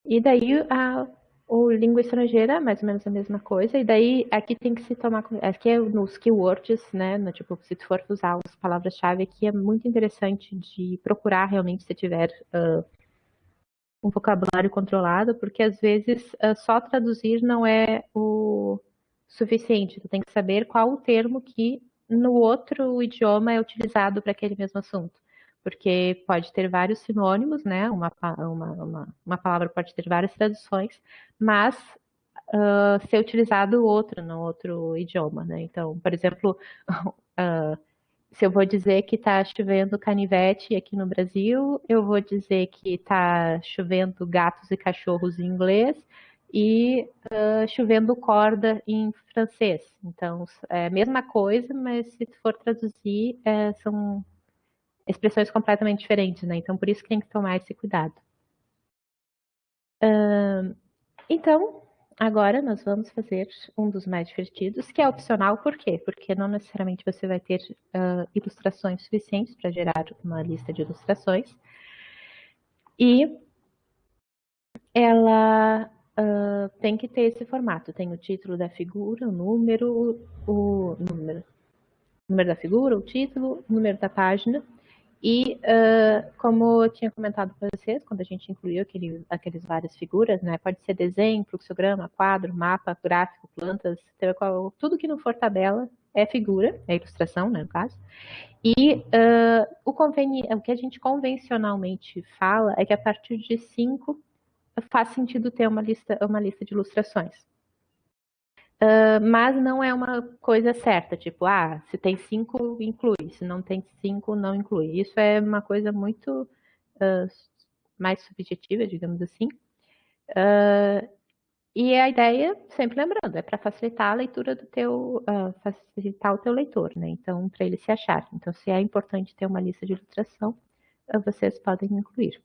E daí, o língua estrangeira, mais ou menos a mesma coisa. E daí, aqui tem que se tomar... Aqui é nos keywords, né? Tipo, se tu for usar as palavras-chave aqui, é muito interessante de procurar realmente se tiver... um vocabulário controlado, porque às vezes só traduzir não é o suficiente. Tu tem que saber qual o termo que no outro idioma é utilizado para aquele mesmo assunto. Porque pode ter vários sinônimos, né? Uma palavra pode ter várias traduções, mas ser utilizado outro no outro idioma, né? Então, por exemplo, se eu vou dizer que está chovendo canivete aqui no Brasil, eu vou dizer que está chovendo gatos e cachorros em inglês e chovendo corda em francês. Então, é a mesma coisa, mas se for traduzir, são expressões completamente diferentes, né? Então, por isso que tem que tomar esse cuidado. Então, agora nós vamos fazer um dos mais divertidos, que é opcional. Por quê? Porque não necessariamente você vai ter ilustrações suficientes para gerar uma lista de ilustrações. E ela tem que ter esse formato. Tem o título da figura, o número da figura, o título, o número da página. E, como eu tinha comentado para vocês, quando a gente incluiu aqueles várias figuras, né, pode ser desenho, fluxograma, quadro, mapa, gráfico, plantas, tudo que não for tabela é figura, é ilustração, né, no caso. E o que a gente convencionalmente fala é que a partir de 5 faz sentido ter uma lista de ilustrações. Mas não é uma coisa certa, tipo, se tem 5, inclui, se não tem 5, não inclui. Isso é uma coisa muito mais subjetiva, digamos assim. E a ideia, sempre lembrando, é para facilitar a leitura facilitar o teu leitor, né? Então, para ele se achar. Então, se é importante ter uma lista de ilustração, vocês podem incluir.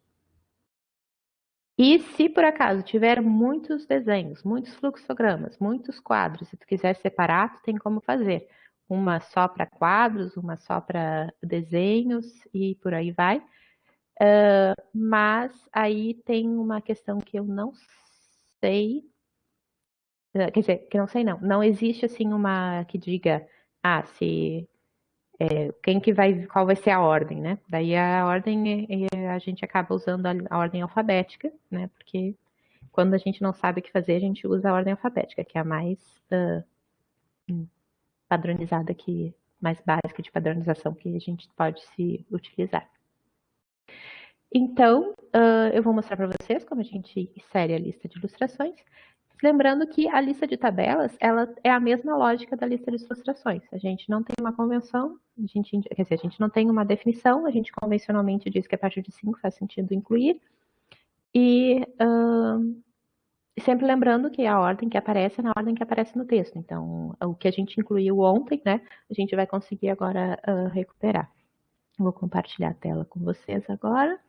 E se por acaso tiver muitos desenhos, muitos fluxogramas, muitos quadros, se tu quiser separar, tu tem como fazer. Uma só para quadros, uma só para desenhos e por aí vai. Mas aí tem uma questão que eu não sei. Quer dizer, que não sei não. Não existe assim uma que diga, se qual vai ser a ordem, né? Daí a ordem a gente acaba usando a ordem alfabética, né? Porque quando a gente não sabe o que fazer, a gente usa a ordem alfabética, que é a mais padronizada, mais básica de padronização que a gente pode se utilizar. Então, eu vou mostrar para vocês como a gente insere a lista de ilustrações. Lembrando que a lista de tabelas, ela é a mesma lógica da lista de ilustrações. A gente não tem uma convenção, a gente não tem uma definição, a gente convencionalmente diz que a partir de 5 faz sentido incluir. E sempre lembrando que a ordem que aparece é na ordem que aparece no texto. Então, o que a gente incluiu ontem, né, a gente vai conseguir agora recuperar. Vou compartilhar a tela com vocês agora.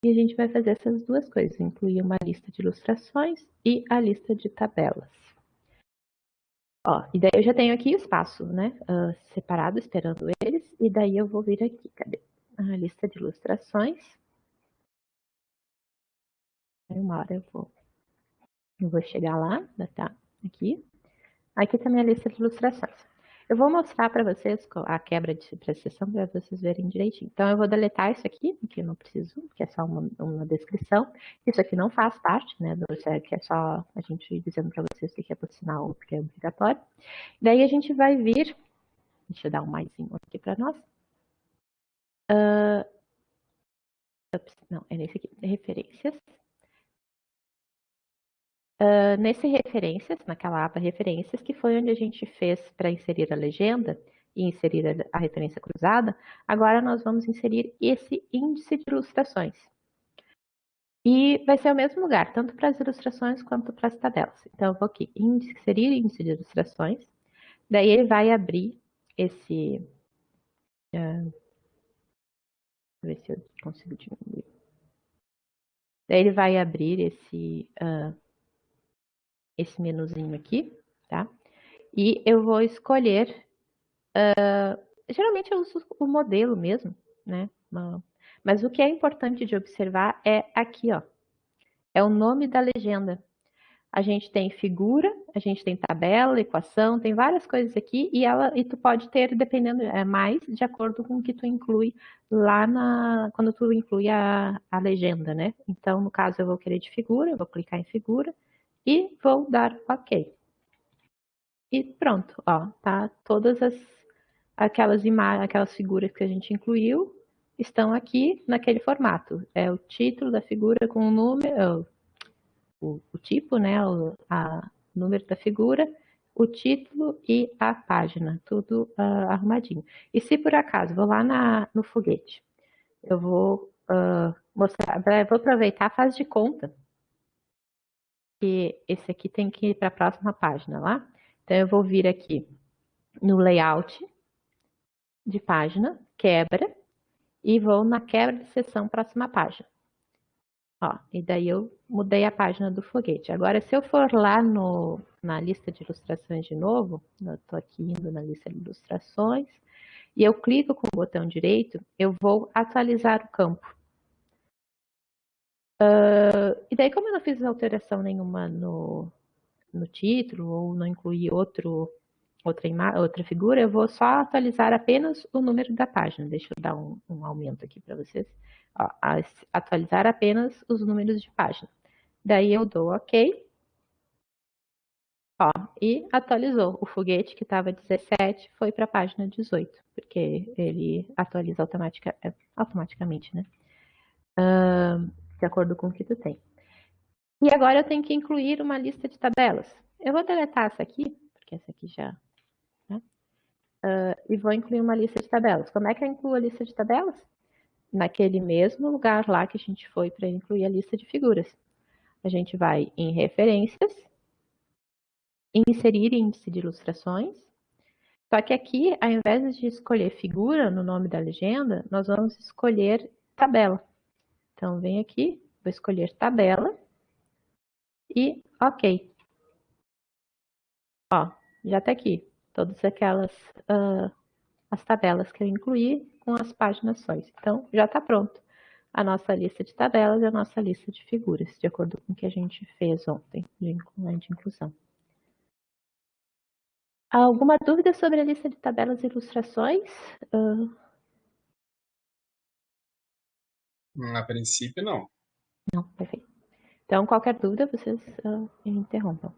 E a gente vai fazer essas duas coisas, incluir uma lista de ilustrações e a lista de tabelas. Ó, e daí eu já tenho aqui o espaço, né, separado, esperando eles, e daí eu vou vir aqui, cadê? A lista de ilustrações. Uma hora eu vou chegar lá, tá aqui. Aqui tá a minha lista de ilustrações. Eu vou mostrar para vocês a quebra de seção para vocês verem direitinho. Então, eu vou deletar isso aqui, que eu não preciso, que é só uma descrição. Isso aqui não faz parte, né, que é só a gente ir dizendo para vocês o que é por sinal, porque é obrigatório. Daí a gente vai vir, deixa eu dar um maisinho aqui para nós. Não, é nesse aqui, referências. Nesse referências, naquela aba referências, que foi onde a gente fez para inserir a legenda e inserir a referência cruzada, agora nós vamos inserir esse índice de ilustrações. E vai ser o mesmo lugar, tanto para as ilustrações quanto para as tabelas. Então, eu vou aqui, inserir índice de ilustrações, daí ele vai abrir esse... Deixa eu ver se eu consigo diminuir. Daí ele vai abrir esse menuzinho aqui, tá? E eu vou escolher, geralmente eu uso o modelo mesmo, né? Mas o que é importante de observar é aqui, ó, é o nome da legenda. A gente tem figura, a gente tem tabela, equação, tem várias coisas aqui e tu pode ter, dependendo, mais de acordo com o que tu inclui lá quando tu inclui a legenda, né? Então, no caso, eu vou querer de figura, eu vou clicar em figura e vou dar OK. E pronto, ó, tá? Todas aquelas figuras que a gente incluiu estão aqui naquele formato. É o título da figura com o número, o tipo, né? O número da figura, o título e a página, tudo arrumadinho. E se por acaso vou lá no foguete, eu vou mostrar, vou aproveitar, faz de conta que esse aqui tem que ir para a próxima página lá. Então, eu vou vir aqui no layout de página, quebra, e vou na quebra de seção, próxima página. Ó, e daí eu mudei a página do foguete. Agora, se eu for lá na lista de ilustrações de novo, eu estou aqui indo na lista de ilustrações, e eu clico com o botão direito, eu vou atualizar o campo. E daí, como eu não fiz alteração nenhuma no título, ou não incluí outra figura, eu vou só atualizar apenas o número da página. Deixa eu dar um aumento aqui para vocês. Ó, atualizar apenas os números de página. Daí eu dou OK. Ó, e atualizou. O foguete que estava 17 foi para a página 18, porque ele atualiza automaticamente, né? De acordo com o que tu tem. E agora eu tenho que incluir uma lista de tabelas. Eu vou deletar essa aqui, porque essa aqui já... Né? E vou incluir uma lista de tabelas. Como é que eu incluo a lista de tabelas? Naquele mesmo lugar lá que a gente foi para incluir a lista de figuras. A gente vai em referências, inserir índice de ilustrações. Só que aqui, ao invés de escolher figura no nome da legenda, nós vamos escolher tabela. Então, vem aqui, vou escolher tabela e OK. Ó, já está aqui. Todas aquelas as tabelas que eu incluí com as paginações. Então, já está pronto a nossa lista de tabelas e a nossa lista de figuras, de acordo com o que a gente fez ontem de inclusão. Alguma dúvida sobre a lista de tabelas e ilustrações? A princípio, não. Não, perfeito. Então, qualquer dúvida, vocês me interrompam.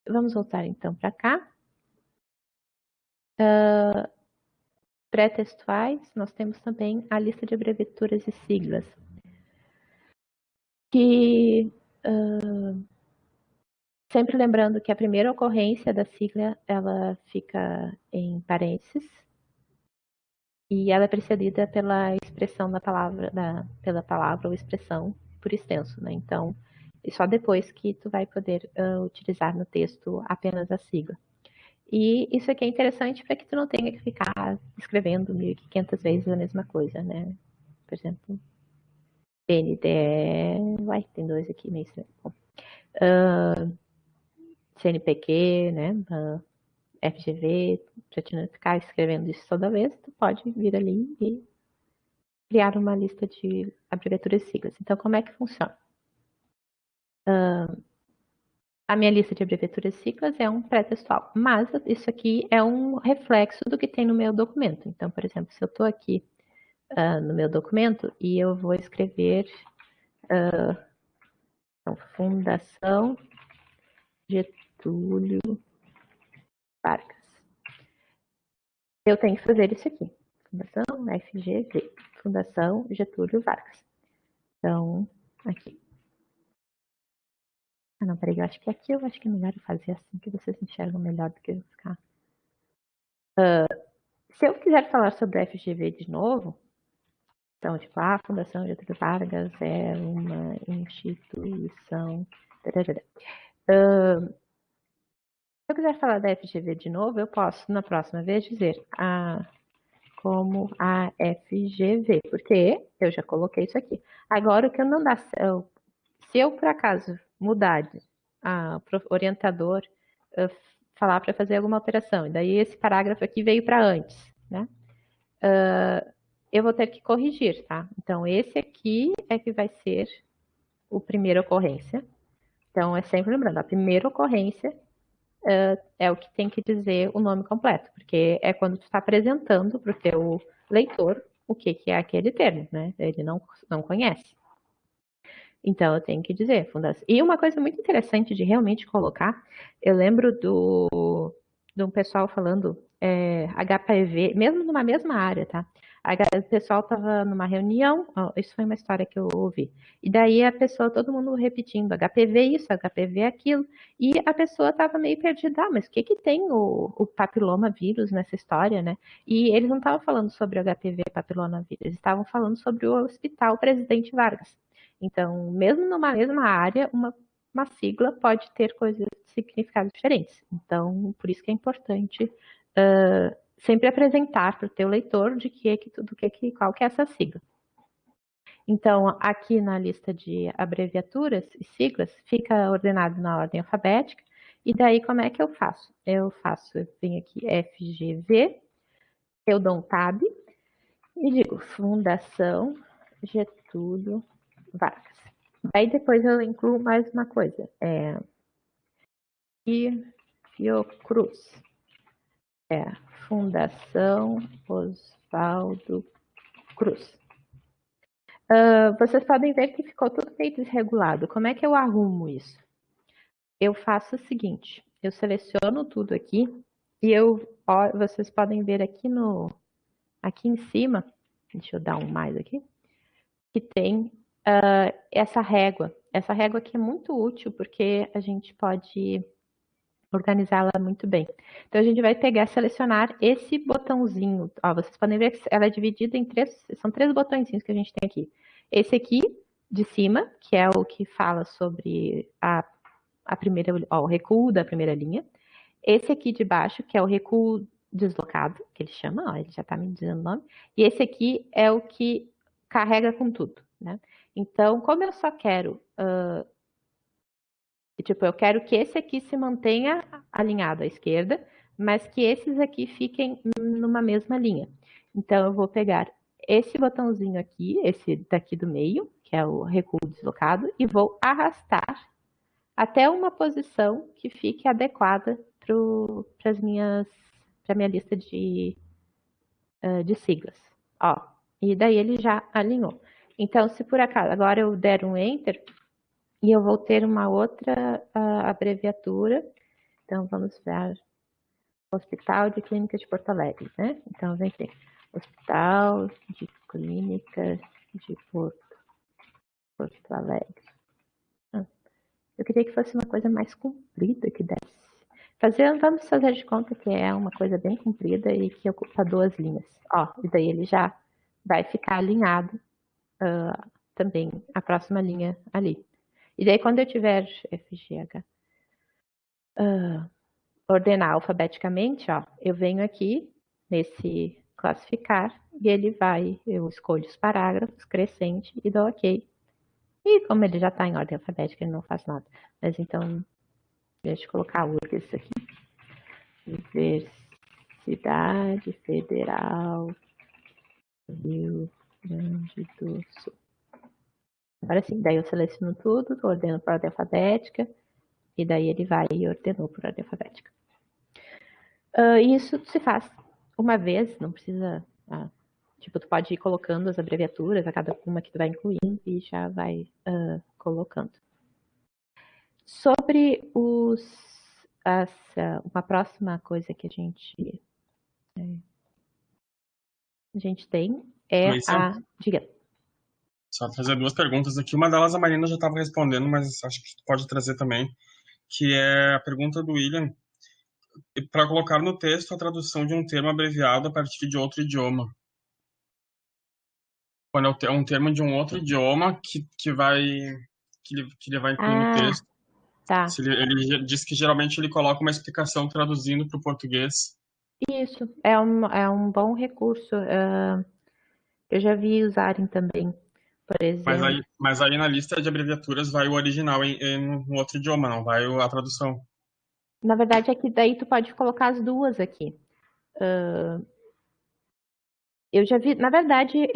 Vamos voltar então para cá. Pré-textuais, nós temos também a lista de abreviaturas e siglas. Que, sempre lembrando que a primeira ocorrência da sigla, ela fica em parênteses, e ela é precedida pela expressão da palavra, pela palavra ou expressão por extenso, né? Então, é só depois que tu vai poder utilizar no texto apenas a sigla. E isso aqui é interessante para que tu não tenha que ficar escrevendo 1.500 vezes a mesma coisa, né? Por exemplo, NDE, tem dois aqui meio estranho. CNPq, né? FGV, para te não ficar escrevendo isso toda vez, tu pode vir ali e criar uma lista de abreviaturas e siglas. Então, como é que funciona? A minha lista de abreviaturas e siglas é um pré-textual, mas isso aqui é um reflexo do que tem no meu documento. Então, por exemplo, se eu estou aqui no meu documento e eu vou escrever Fundação Getúlio Vargas. Eu tenho que fazer isso aqui. Fundação FGV. Fundação Getúlio Vargas. Então, aqui. Ah, não, peraí, eu acho que aqui eu acho que é melhor eu fazer assim, que vocês enxergam melhor do que eu ficar. Se eu quiser falar sobre a FGV de novo, então, tipo, a Fundação Getúlio Vargas é uma instituição. Se eu quiser falar da FGV de novo, eu posso, na próxima vez, dizer como a FGV, porque eu já coloquei isso aqui. Agora, o que não dá, se eu, por acaso, mudar o orientador falar para fazer alguma alteração, e daí esse parágrafo aqui veio para antes, né? Eu vou ter que corrigir, tá? Então, esse aqui é que vai ser a primeira ocorrência. Então, é sempre lembrando, a primeira ocorrência é o que tem que dizer o nome completo, porque é quando tu está apresentando para o teu leitor o que é aquele termo, né? Ele não conhece. Então, eu tenho que dizer fundação. E uma coisa muito interessante de realmente colocar, eu lembro de um pessoal falando HPV, mesmo numa mesma área, tá? O pessoal estava numa reunião, isso foi uma história que eu ouvi, e daí todo mundo repetindo HPV isso, HPV aquilo, e a pessoa estava meio perdida, mas o que tem o papiloma vírus nessa história, né? E eles não estavam falando sobre o HPV papiloma vírus, eles estavam falando sobre o Hospital Presidente Vargas. Então, mesmo numa mesma área, uma sigla pode ter significados diferentes. Então, por isso que é importante sempre apresentar para o teu leitor qual que é essa sigla. Então, aqui na lista de abreviaturas e siglas, fica ordenado na ordem alfabética. E daí, como é que eu faço? Eu venho aqui FGV, eu dou um tab e digo Fundação Getúlio Vargas. Aí depois eu incluo mais uma coisa. Fiocruz. Fundação Oswaldo Cruz. Vocês podem ver que ficou tudo meio desregulado. Como é que eu arrumo isso? Eu faço o seguinte, eu seleciono tudo aqui e vocês podem ver aqui em cima, deixa eu dar um mais aqui, que tem essa régua. Essa régua aqui é muito útil porque a gente pode organizá-la muito bem. Então, a gente vai selecionar esse botãozinho. Vocês podem ver que ela é dividida em são 3 botõezinhos que a gente tem aqui. Esse aqui, de cima, que é o que fala sobre o recuo da primeira linha. Esse aqui de baixo, que é o recuo deslocado, que ele chama, ele já está me dizendo o nome. E esse aqui é o que carrega com tudo, né? Então, como eu só quero eu quero que esse aqui se mantenha alinhado à esquerda, mas que esses aqui fiquem numa mesma linha. Então, eu vou pegar esse botãozinho aqui, esse daqui do meio, que é o recuo deslocado, e vou arrastar até uma posição que fique adequada para a minha lista de siglas. E daí ele já alinhou. Então, se por acaso agora eu der um Enter, e eu vou ter uma outra abreviatura. Então, vamos ver Hospital de Clínicas de Porto Alegre, né? Então, vem ter Hospital de Clínicas de Porto Alegre. Eu queria que fosse uma coisa mais comprida que desse. Vamos fazer de conta que é uma coisa bem comprida e que ocupa 2 linhas. E daí ele já vai ficar alinhado também a próxima linha ali. E daí, quando eu tiver FGH ordenar alfabeticamente, eu venho aqui nesse classificar e eu escolho os parágrafos crescente e dou OK E como ele já está em ordem alfabética, ele não faz nada. Mas então, deixa eu colocar a URGS aqui. Universidade Federal Rio Grande do Sul. Agora sim, daí eu seleciono tudo, ordeno por ordem alfabética, e daí ele vai e ordenou por ordem alfabética. Isso se faz uma vez, não precisa... tipo, tu pode ir colocando as abreviaturas a cada uma que tu vai incluindo e já vai colocando. Sobre uma próxima coisa que a gente tem é Luísa, diga. só fazer duas perguntas aqui. Uma delas a Marina já estava respondendo, mas acho que tu pode trazer também, que é a pergunta do William, para colocar no texto a tradução de um termo abreviado a partir de outro idioma. Quando é um termo de um outro idioma que ele vai incluir no texto. Tá. Ele diz que geralmente ele coloca uma explicação traduzindo para o português. Isso, é um bom recurso. Eu já vi usarem também, por exemplo. Mas aí na lista de abreviaturas vai o original em outro idioma, não vai a tradução. Na verdade, é que daí tu pode colocar as duas aqui. Eu já vi, na verdade,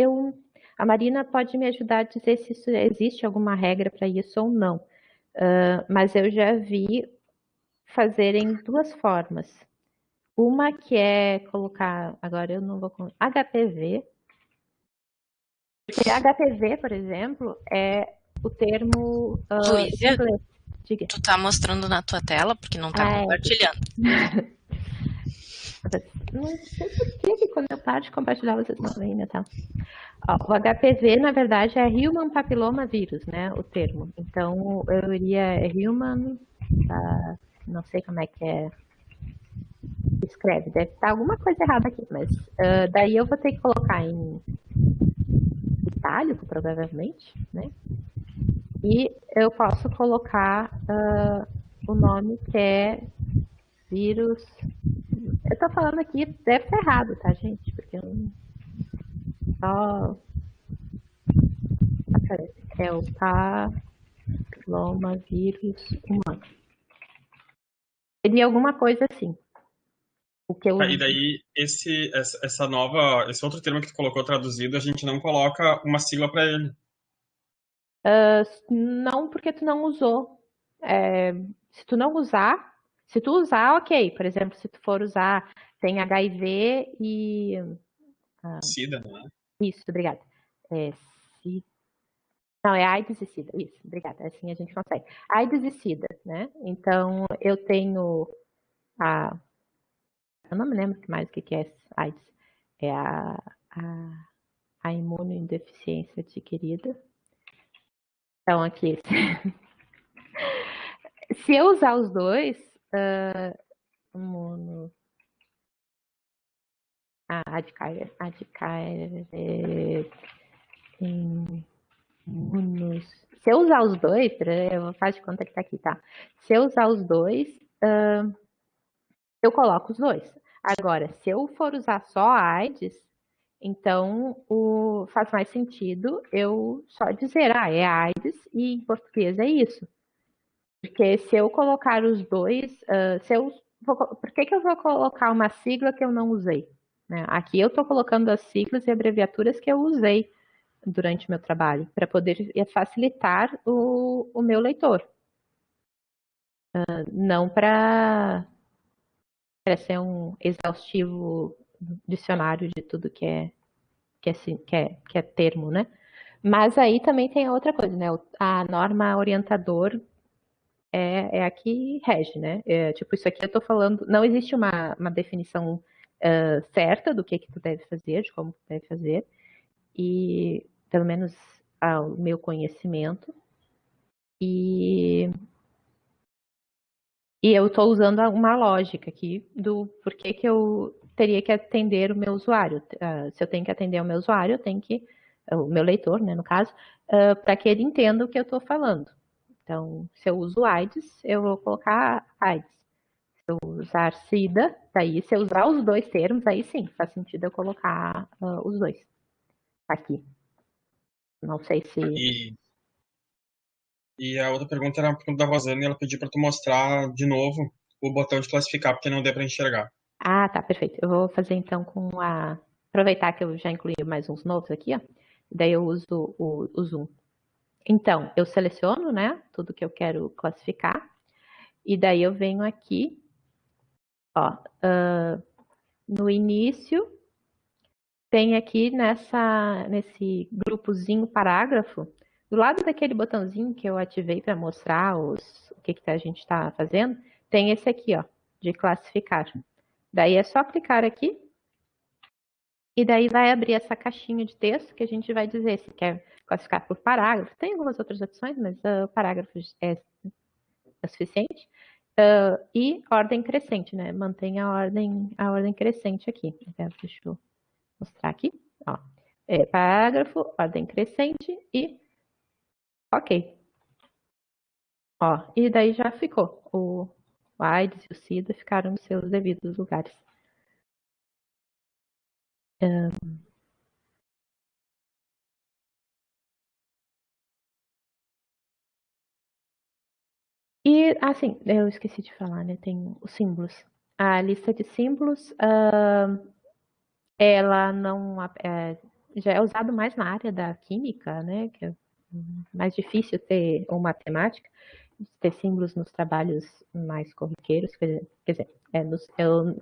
a Marina pode me ajudar a dizer se existe alguma regra para isso ou não. Mas eu já vi fazerem duas formas. Uma que é colocar, agora eu não vou HPV. Porque HPV, por exemplo, é o termo Luísa, inglês. Diga. tu tá mostrando na tua tela, porque não tá compartilhando. Não sei por que quando eu paro de compartilhar vocês não veem, né? Tá? O HPV, na verdade, é Human Papilloma Virus, né? O termo. Então, eu iria Human, não sei como é que escreve, deve estar alguma coisa errada aqui, mas daí eu vou ter que colocar em itálico, provavelmente, né? E eu posso colocar o nome que é vírus. Eu tô falando aqui, deve estar errado, tá, gente? Porque eu não... Só... É o papilomavírus humano. Seria alguma coisa assim. E daí, esse outro termo que tu colocou traduzido, a gente não coloca uma sigla para ele. Não, porque tu não usou. Se tu não usar, se tu usar, ok. Por exemplo, se tu for usar, tem HIV e... SIDA, não é? Isso, obrigada. Não, é AIDS e SIDA. Isso, obrigada. Assim a gente consegue. AIDS e SIDA, né? Então, eu tenho eu não me lembro mais o que é AIDS. É a imunodeficiência adquirida. Então, aqui. Se eu usar os dois, se eu usar os dois, eu vou fazer de conta que tá aqui, tá? Se eu usar os dois, eu coloco os dois. Agora, se eu for usar só a AIDS, então faz mais sentido eu só dizer, é AIDS e em português é isso. Porque se eu colocar os dois, por que eu vou colocar uma sigla que eu não usei? Né? Aqui eu estou colocando as siglas e abreviaturas que eu usei durante o meu trabalho, para poder facilitar o meu leitor. Não para ser um exaustivo dicionário de tudo que é termo, né? Mas aí também tem a outra coisa, né? A norma orientador é a que rege, né? Tipo, isso aqui eu tô falando, não existe uma definição certa do que tu deve fazer, de como tu deve fazer, e pelo menos ao meu conhecimento, e eu estou usando uma lógica aqui do porquê que eu teria que atender o meu usuário. Se eu tenho que atender o meu usuário, eu tenho que, o meu leitor, né, no caso, para que ele entenda o que eu estou falando. Então, se eu uso AIDS, eu vou colocar AIDS. Se eu usar SIDA, daí, se eu usar os dois termos, aí sim, faz sentido eu colocar os dois aqui. Não sei se... E a outra pergunta era a pergunta da Rosane, e ela pediu para tu mostrar de novo o botão de classificar, porque não deu para enxergar. Ah, tá, perfeito. Eu vou fazer então com a... Aproveitar que eu já incluí mais uns novos aqui, ó. Daí eu uso o zoom. Então, eu seleciono, né, tudo que eu quero classificar. E daí eu venho aqui, ó, no início, tem aqui nesse grupozinho parágrafo, do lado daquele botãozinho que eu ativei para mostrar o que a gente está fazendo, tem esse aqui, ó, de classificar. Daí é só clicar aqui e daí vai abrir essa caixinha de texto que a gente vai dizer se quer classificar por parágrafo. Tem algumas outras opções, mas parágrafos é suficiente. E ordem crescente, né? Mantém a ordem crescente aqui. Então, deixa eu mostrar aqui. Ó. Parágrafo, ordem crescente e ok. Ó, e daí já ficou. O AIDS e o SIDA ficaram nos seus devidos lugares. E, assim, eu esqueci de falar, né? Tem os símbolos. A lista de símbolos, ela não já é usado mais na área da química, né? Que é mais difícil ter, ou matemática, ter símbolos nos trabalhos mais corriqueiros. Quer dizer,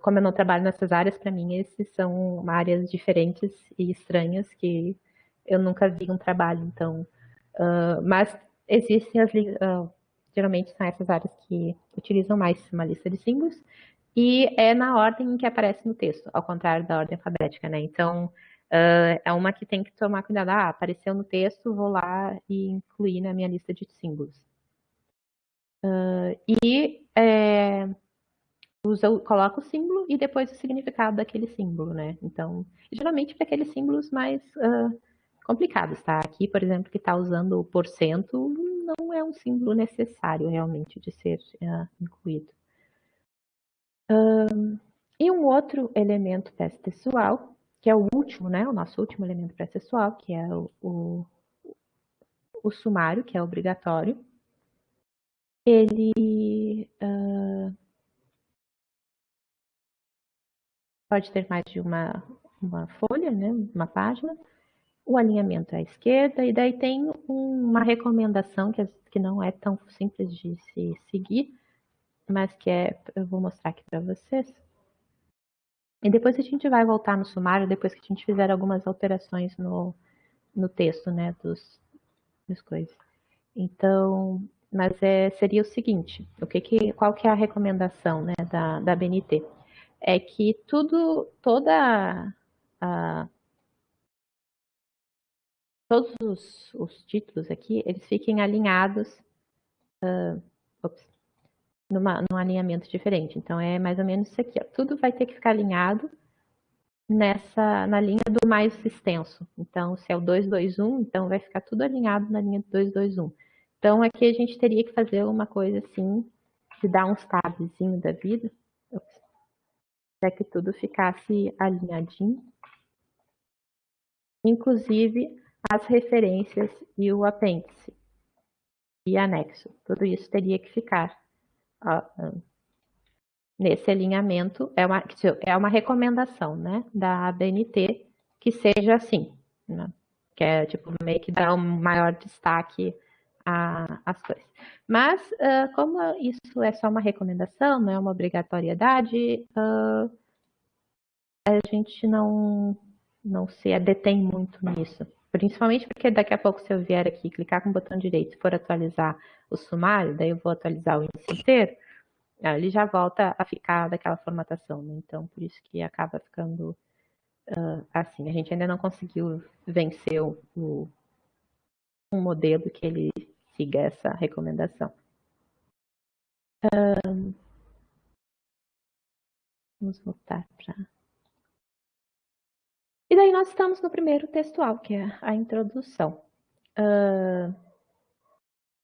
como eu não trabalho nessas áreas, para mim, esses são áreas diferentes e estranhas que eu nunca vi um trabalho. Então, mas existem geralmente são essas áreas que utilizam mais uma lista de símbolos e é na ordem em que aparece no texto, ao contrário da ordem alfabética, né? Então, é uma que tem que tomar cuidado. Ah, apareceu no texto, vou lá e incluir na minha lista de símbolos. Coloca o símbolo e depois o significado daquele símbolo, né? Então, geralmente para aqueles símbolos mais complicados, tá? Aqui, por exemplo, que está usando o porcento, não é um símbolo necessário realmente de ser incluído. E um outro elemento pré-textual, que é o último, né? O nosso último elemento pré-textual, que é o sumário, que é obrigatório. Ele pode ter mais de uma folha, né? Uma página. O alinhamento à esquerda, e daí tem uma recomendação que não é tão simples de se seguir, mas que eu vou mostrar aqui para vocês. E depois a gente vai voltar no sumário, depois que a gente fizer algumas alterações no texto, né, das coisas. Então, mas seria o seguinte, qual que é a recomendação, né, da BNT? É que todos os títulos aqui, eles fiquem alinhados num alinhamento diferente. Então, é mais ou menos isso aqui. Ó. Tudo vai ter que ficar alinhado na linha do mais extenso. Então, se é o 221, então vai ficar tudo alinhado na linha do 221. Então, aqui a gente teria que fazer uma coisa assim, de dar uns tabzinho da vida, para que tudo ficasse alinhadinho. Inclusive as referências e o apêndice e anexo. Tudo isso teria que ficar nesse alinhamento. É uma recomendação, né, da ABNT que seja assim, né? Que é tipo meio que dar um maior destaque às coisas. Mas como isso é só uma recomendação, não é uma obrigatoriedade, a gente não se detém muito nisso. Principalmente porque daqui a pouco, se eu vier aqui, clicar com o botão direito e for atualizar o sumário, daí eu vou atualizar o índice inteiro, ele já volta a ficar daquela formatação, né? Então, por isso que acaba ficando assim. A gente ainda não conseguiu vencer um modelo que ele siga essa recomendação. Vamos voltar para... E daí nós estamos no primeiro textual, que é a introdução.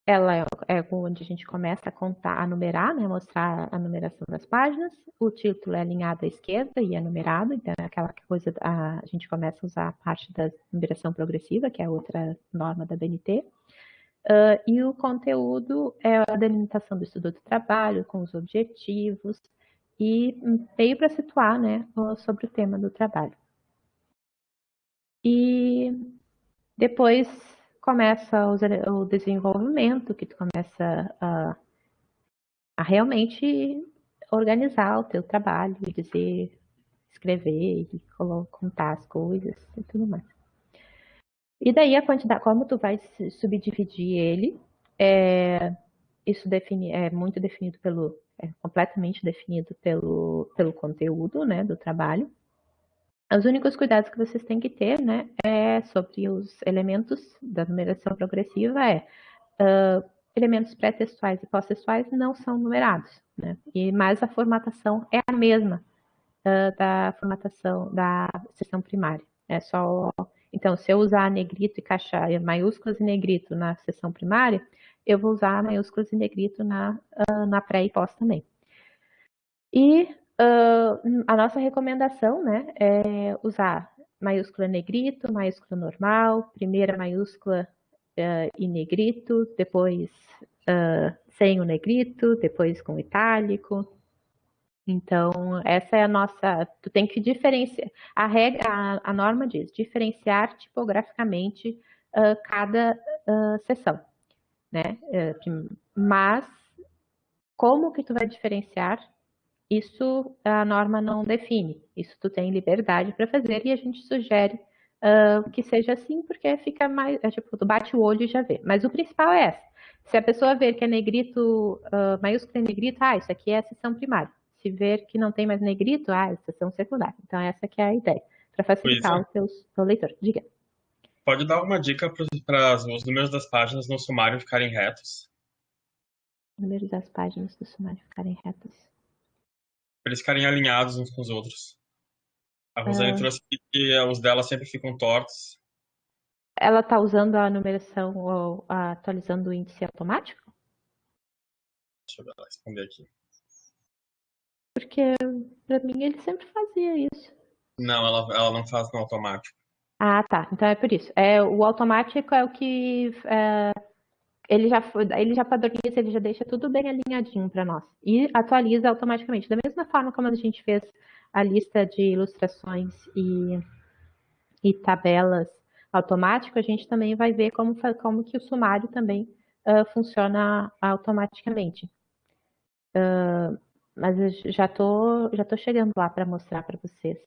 Ela é onde a gente começa a contar, a numerar, né, mostrar a numeração das páginas. O título é alinhado à esquerda e é numerado, então é aquela coisa, a gente começa a usar a parte da numeração progressiva, que é outra norma da BNT. E o conteúdo é a delimitação do estudo do trabalho, com os objetivos, e meio para situar, né, sobre o tema do trabalho. E depois começa o desenvolvimento, que tu começa a realmente organizar o teu trabalho, dizer, escrever e contar as coisas e tudo mais. E daí a quantidade, como tu vai subdividir ele, isso é muito definido completamente definido pelo conteúdo, né, do trabalho. Os únicos cuidados que vocês têm que ter, né, sobre os elementos da numeração progressiva elementos pré-textuais e pós-textuais não são numerados, né? Mas a formatação é a mesma da formatação da seção primária. Então, se eu usar negrito e caixa maiúsculas e negrito na seção primária, eu vou usar maiúsculas e negrito na pré e pós também. E a nossa recomendação, né, é usar maiúscula negrito, maiúscula normal, primeira maiúscula e negrito, depois sem o negrito, depois com itálico. Então, essa é a nossa. Tu tem que diferenciar. A norma diz diferenciar tipograficamente cada seção, né? Mas como que tu vai diferenciar? Isso a norma não define. Isso tu tem liberdade para fazer e a gente sugere que seja assim, porque fica mais. Tipo, tu bate o olho e já vê. Mas o principal é essa. Se a pessoa ver que é negrito, maiúsculo é negrito, isso aqui é a seção primária. Se ver que não tem mais negrito, é seção secundária. Então, essa que é a ideia, para facilitar o teu leitor. Diga. Pode dar uma dica para os números das páginas no sumário ficarem retos? Números das páginas do sumário ficarem retos. Para eles ficarem alinhados uns com os outros. A Rosane trouxe que os dela sempre ficam tortos. Ela está usando a numeração ou atualizando o índice automático? Deixa eu ver ela responder aqui. Porque, para mim, ele sempre fazia isso. Não, ela não faz no automático. Ah, tá. Então é por isso. O automático é o que ele já padroniza, ele já deixa tudo bem alinhadinho para nós. E atualiza automaticamente. Da mesma forma como a gente fez a lista de ilustrações e tabelas automático, a gente também vai ver como que o sumário também funciona automaticamente. Mas eu já tô chegando lá para mostrar para vocês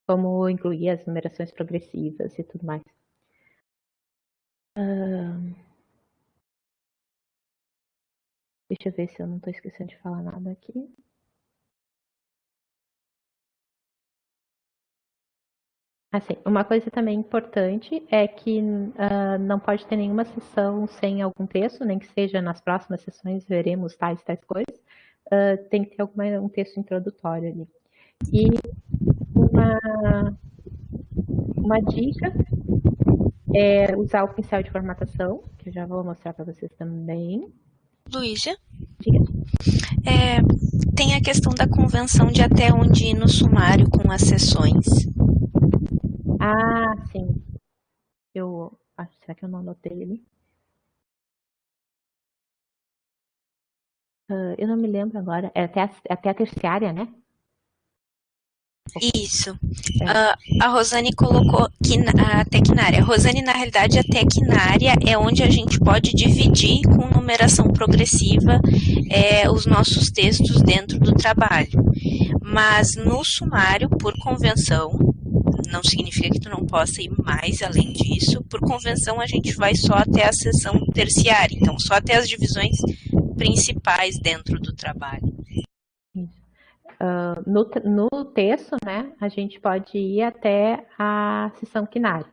como incluir as numerações progressivas e tudo mais. Deixa eu ver se eu não estou esquecendo de falar nada aqui. Assim, uma coisa também importante é que não pode ter nenhuma sessão sem algum texto, nem que seja nas próximas sessões veremos tais coisas. Tem que ter um texto introdutório ali. E uma dica é usar o pincel de formatação, que eu já vou mostrar para vocês também. Luísa? Diga. Tem a questão da convenção de até onde ir no sumário com as sessões. Ah, sim. Será que eu não anotei ele? Eu não me lembro agora. É até a terciária, né? Isso. A Rosane colocou até quinária. A Rosane, na realidade, até quinária é onde a gente pode dividir com numeração progressiva os nossos textos dentro do trabalho. Mas no sumário, por convenção, não significa que tu não possa ir mais além disso. Por convenção, a gente vai só até a seção terciária. Então, só até as divisões principais dentro do trabalho. No texto, né, a gente pode ir até a seção quinária.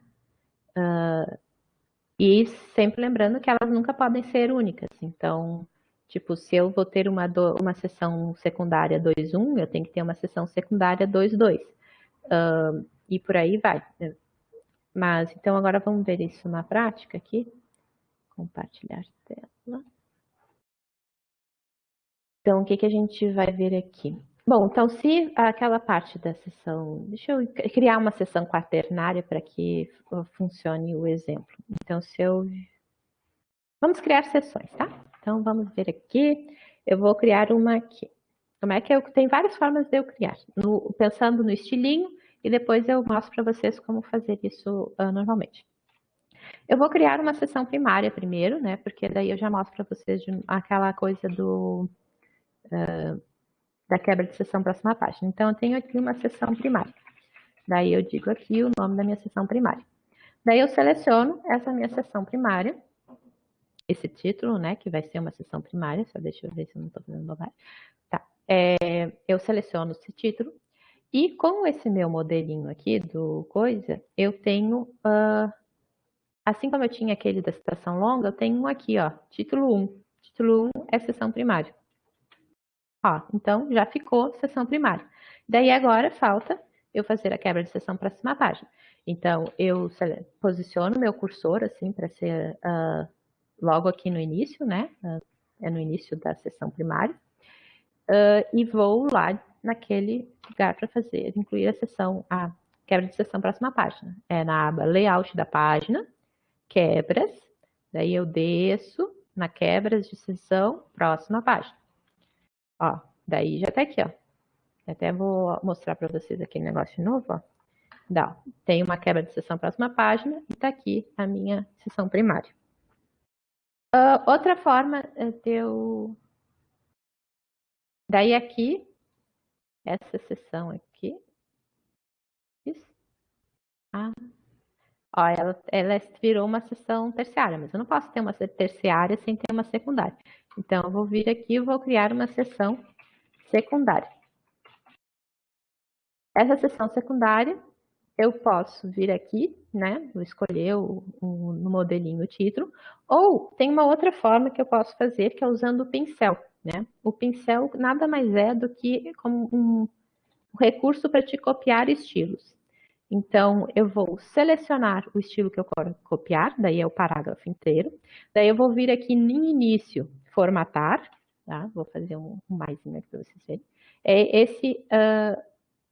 E sempre lembrando que elas nunca podem ser únicas. Então, tipo, se eu vou ter uma seção secundária 2.1, eu tenho que ter uma seção secundária 2.2. E por aí vai. Mas, então, agora vamos ver isso na prática aqui. Compartilhar tela. Então, o que a gente vai ver aqui? Bom, então, se aquela parte da sessão... Deixa eu criar uma sessão quaternária para que funcione o exemplo. Então, se eu Vamos criar sessões, tá? Então, vamos ver aqui. Eu vou criar uma aqui. Como é que eu... Tem várias formas de eu criar. Pensando no estilinho, e depois eu mostro para vocês como fazer isso normalmente. Eu vou criar uma sessão primária primeiro, né? Porque daí eu já mostro para vocês aquela coisa da quebra de sessão próxima página. Então, eu tenho aqui uma sessão primária. Daí eu digo aqui o nome da minha sessão primária. Daí eu seleciono essa minha sessão primária, esse título, né, que vai ser uma sessão primária, só deixa eu ver se eu não estou fazendo bobagem. Tá, eu seleciono esse título, e com esse meu modelinho aqui do coisa, eu tenho, assim como eu tinha aquele da citação longa, eu tenho um aqui, ó, título 1. Título 1 é sessão primária. Ó, então já ficou sessão primária. Daí agora falta eu fazer a quebra de sessão para próxima página. Então eu posiciono meu cursor assim para ser logo aqui no início, né? É no início da sessão primária. E vou lá naquele lugar para fazer, incluir a quebra de sessão próxima página. É na aba layout da página, quebras, daí eu desço na quebras de sessão próxima página. Ó, daí já tá aqui, ó. Até vou mostrar para vocês aqui o negócio de novo, ó. Tem uma quebra de sessão próxima página e tá aqui a minha sessão primária. Outra forma de eu... Daí aqui, essa sessão aqui. Isso. Ó, ela virou uma sessão terciária, mas eu não posso ter uma terciária sem ter uma secundária. Então, eu vou vir aqui e vou criar uma sessão secundária. Essa sessão secundária, eu posso vir aqui, né, vou escolher no modelinho o título, ou tem uma outra forma que eu posso fazer, que é usando o pincel, né? O pincel nada mais é do que como um recurso para te copiar estilos. Então, eu vou selecionar o estilo que eu quero copiar, daí é o parágrafo inteiro. Daí eu vou vir aqui no início, formatar, tá? Vou fazer um maisinho aqui para vocês verem. É esse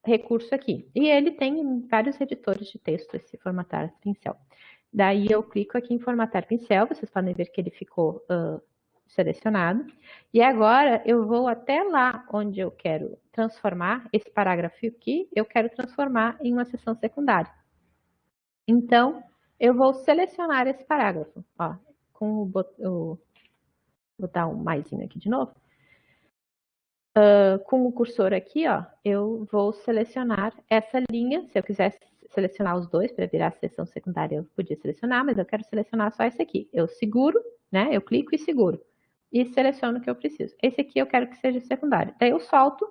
recurso aqui. E ele tem em vários editores de texto, esse formatar pincel. Daí eu clico aqui em formatar pincel, vocês podem ver que ele ficou selecionado. E agora eu vou até lá onde eu quero transformar esse parágrafo aqui, eu quero transformar em uma seção secundária. Então, eu vou selecionar esse parágrafo, ó, vou dar um maisinho aqui de novo. Com o cursor aqui, ó, eu vou selecionar essa linha. Se eu quisesse selecionar os dois para virar a seção secundária, eu podia selecionar, mas eu quero selecionar só esse aqui. Eu seguro, né? Eu clico e seguro. E seleciono o que eu preciso. Esse aqui eu quero que seja secundário. Daí eu solto,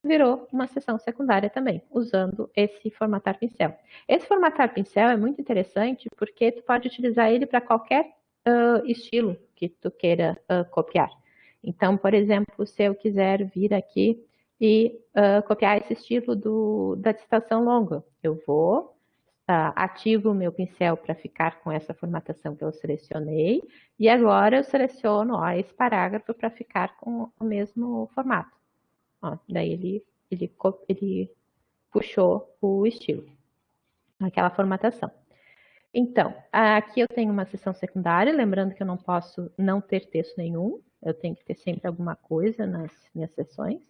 virou uma seção secundária também, usando esse formatar pincel. Esse formatar pincel é muito interessante porque tu pode utilizar ele para qualquer estilo que tu queira copiar. Então, por exemplo, se eu quiser vir aqui e copiar esse estilo da citação longa, eu vou, ativo o meu pincel para ficar com essa formatação que eu selecionei, e agora eu seleciono esse parágrafo para ficar com o mesmo formato. Ó, daí ele puxou o estilo, aquela formatação. Então, aqui eu tenho uma seção secundária, lembrando que eu não posso não ter texto nenhum, eu tenho que ter sempre alguma coisa nas minhas sessões.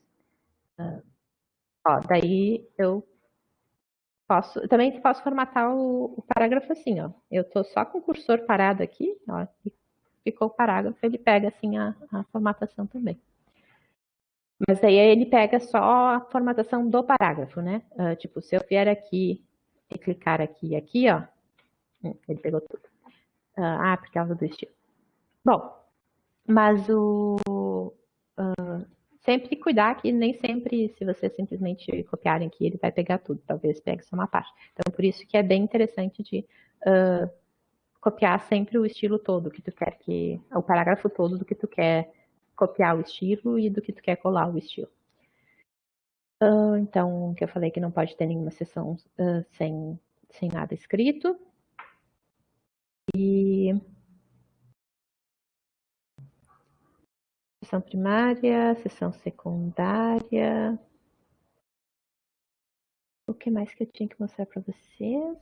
Ó, daí eu também posso formatar o parágrafo assim, ó. Eu tô só com o cursor parado aqui, ó, e ficou o parágrafo, ele pega assim a formatação também. Mas aí ele pega só a formatação do parágrafo, né? Tipo, se eu vier aqui e clicar aqui e aqui, ó, ele pegou tudo. Por causa do estilo. Bom, mas sempre cuidar que nem sempre, se você simplesmente copiarem aqui, ele vai pegar tudo. Talvez pegue só uma parte. Então, por isso que é bem interessante de copiar sempre o estilo todo que tu quer o parágrafo todo do que tu quer copiar o estilo e do que tu quer colar o estilo. Então, que eu falei que não pode ter nenhuma seção sem nada escrito. E sessão primária, sessão secundária. O que mais que eu tinha que mostrar para vocês?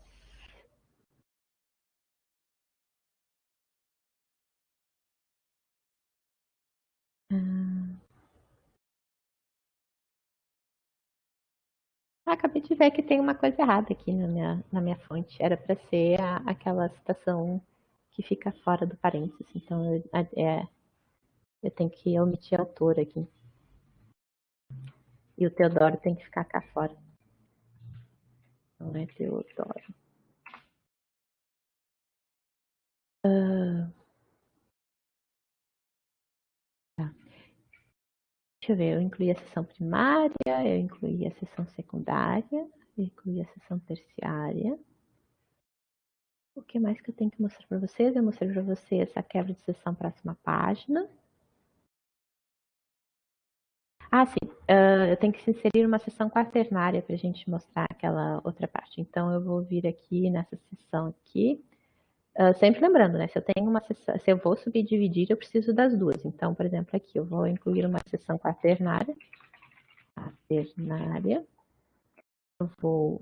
Acabei de ver que tem uma coisa errada aqui na minha fonte. Era para ser aquela citação que fica fora do parênteses. Então, eu tenho que omitir autor aqui. E o Teodoro tem que ficar cá fora. Não é Teodoro. Tá. Deixa eu ver, eu incluí a sessão primária, eu incluí a sessão secundária, eu incluí a sessão terciária. O que mais que eu tenho que mostrar para vocês? Eu mostrei para vocês a quebra de sessão próxima página. Ah, sim. Eu tenho que inserir uma sessão quaternária para a gente mostrar aquela outra parte. Então, eu vou vir aqui nessa sessão aqui. Sempre lembrando, né? Se eu tenho uma sessão, se eu vou subdividir, eu preciso das duas. Então, por exemplo, aqui eu vou incluir uma sessão quaternária. Eu vou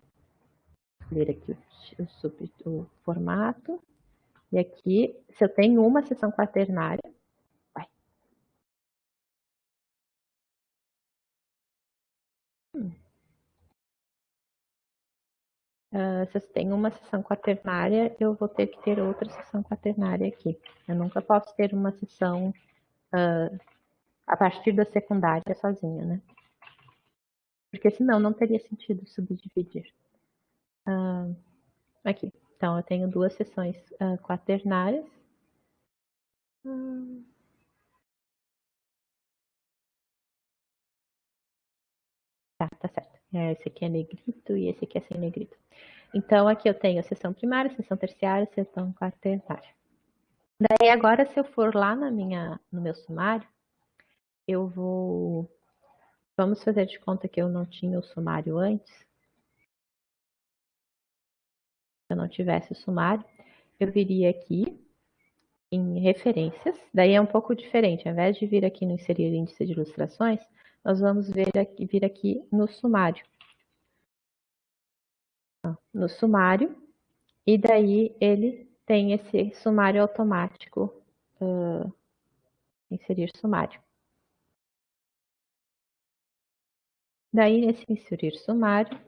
ver aqui o formato. E aqui, se eu tenho uma sessão quaternária, vai. Se eu tenho uma sessão quaternária, eu vou ter que ter outra sessão quaternária aqui. Eu nunca posso ter uma sessão a partir da secundária sozinha, né? Porque senão não teria sentido subdividir. Aqui. Então, eu tenho duas sessões quaternárias. Tá certo. Esse aqui é negrito e esse aqui é sem negrito. Então, aqui eu tenho a sessão primária, sessão terciária, sessão quaternária. Daí, agora, se eu for lá no meu sumário, eu vou... Vamos fazer de conta que eu não tinha o sumário antes. Se eu não tivesse o sumário, eu viria aqui em referências. Daí é um pouco diferente. Ao invés de vir aqui no inserir índice de ilustrações, nós vamos vir aqui no sumário. No sumário. E daí ele tem esse sumário automático, inserir sumário. Daí, nesse inserir sumário,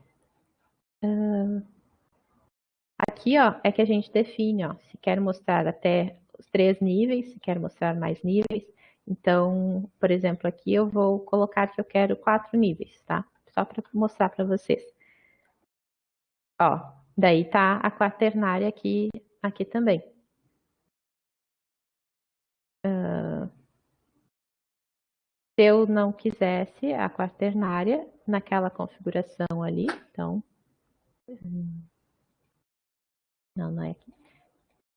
aqui ó, é que a gente define, ó, se quer mostrar até os 3 níveis, se quer mostrar mais níveis. Então, por exemplo, aqui eu vou colocar que eu quero 4 níveis, tá? Só para mostrar para vocês. Ó, daí tá a quaternária aqui também. Se eu não quisesse a quaternária naquela configuração ali, então... Não é aqui.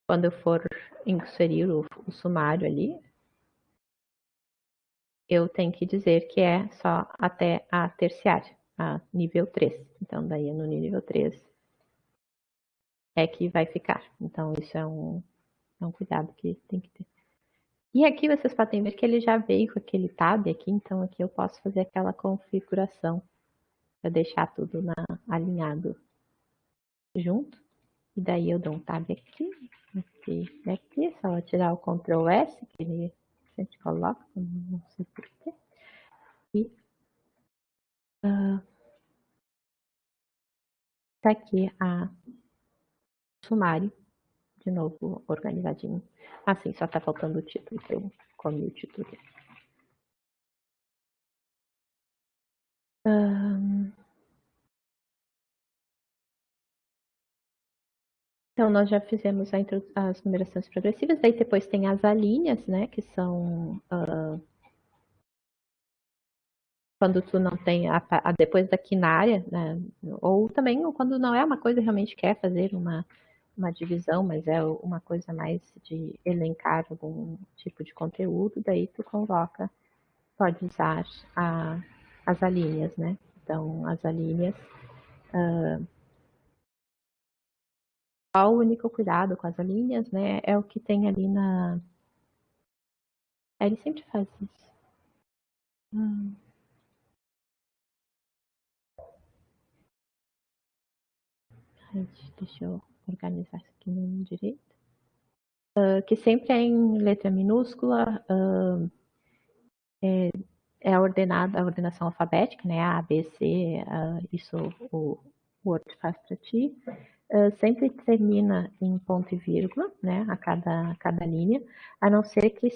Quando eu for inserir o sumário ali, eu tenho que dizer que é só até a terciária, a nível 3. Então, daí no nível 3 é que vai ficar. Então, isso é um cuidado que tem que ter. E aqui vocês podem ver que ele já veio com aquele tab aqui, então aqui eu posso fazer aquela configuração para deixar tudo alinhado junto. E daí eu dou um tab aqui, aqui, só tirar o Ctrl S, que ele a gente coloca, não sei porquê. E tá aqui a sumário, de novo organizadinho. Assim, só tá faltando o título, que eu comi o título aqui. Então, nós já fizemos as numerações progressivas, daí depois tem as alíneas, né, que são quando tu não tem depois da quinária, né, ou também quando não é uma coisa realmente quer fazer uma divisão, mas é uma coisa mais de elencar algum tipo de conteúdo, daí tu pode usar as alíneas, né? Então, as alíneas, qual o único cuidado com as alíneas, né? É o que tem ali ele sempre faz isso. Deixa eu organizar isso aqui no direito. Que sempre é em letra minúscula, é a ordenação alfabética, né? A, B, C, isso o Word faz para ti. Sempre termina em ponto e vírgula, né? A cada linha, a não ser que